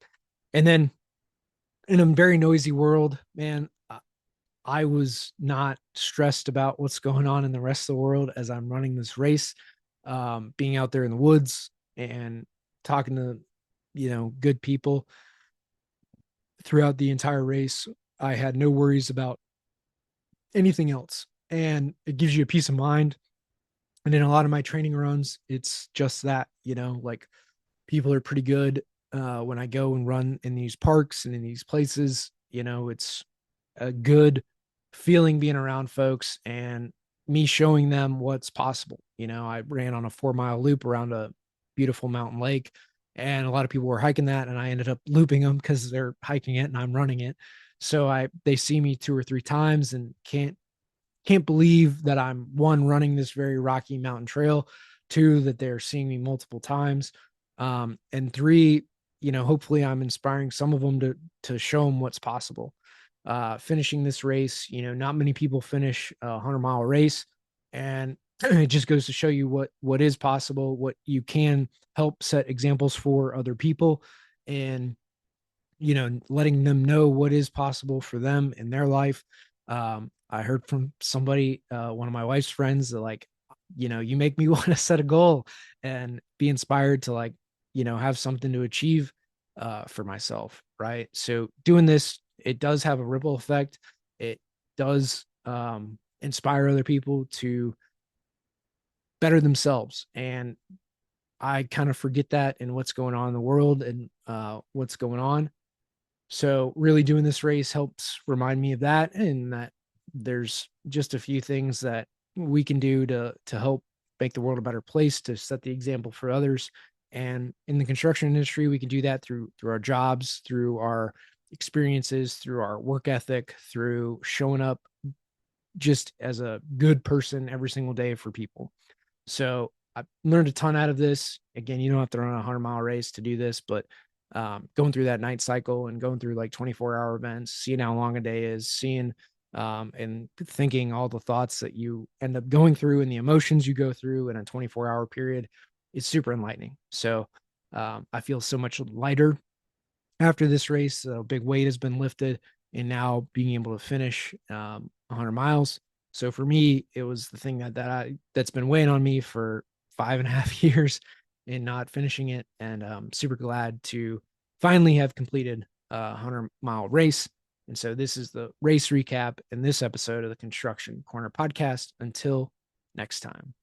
And then in a very noisy world, man, I was not stressed about what's going on in the rest of the world as I'm running this race. Being out there in the woods and talking to, good people throughout the entire race. I had no worries about anything else. And it gives you a peace of mind. And in a lot of my training runs, it's just that, like people are pretty good when I go and run in these parks and in these places. It's a good feeling being around folks and me showing them what's possible. I ran on a 4 mile loop around a beautiful mountain lake, and a lot of people were hiking that, and I ended up looping them because they're hiking it and I'm running it. So they see me 2 or 3 times and can't believe that I'm one running this very rocky mountain trail, two that they're seeing me multiple times, and three, hopefully I'm inspiring some of them to show them what's possible. Finishing this race, not many people finish a 100-mile race, and it just goes to show you what is possible, what you can help set examples for other people, and letting them know what is possible for them in their life. I heard from somebody, one of my wife's friends, that like, you make me want to set a goal and be inspired to like, have something to achieve for myself. Right. So doing this, it does have a ripple effect. It does inspire other people to better themselves. And I kind of forget that in what's going on in the world and what's going on. So really doing this race helps remind me of that, and that there's just a few things that we can do to help make the world a better place, to set the example for others. And in the construction industry, we can do that through our jobs, through our experiences, through our work ethic, through showing up just as a good person every single day for people. So I learned a ton out of this. Again, you don't have to run a 100-mile race to do this, but going through that night cycle and going through like 24-hour events, seeing how long a day is, seeing and thinking all the thoughts that you end up going through and the emotions you go through in a 24-hour period is super enlightening. So I feel so much lighter after this race. A big weight has been lifted, and now being able to finish 100 miles. So for me, it was the thing that's been weighing on me for 5.5 years and not finishing it. And I'm super glad to finally have completed a 100-mile race. And so this is the race recap in this episode of the Construction Corner podcast. Until next time.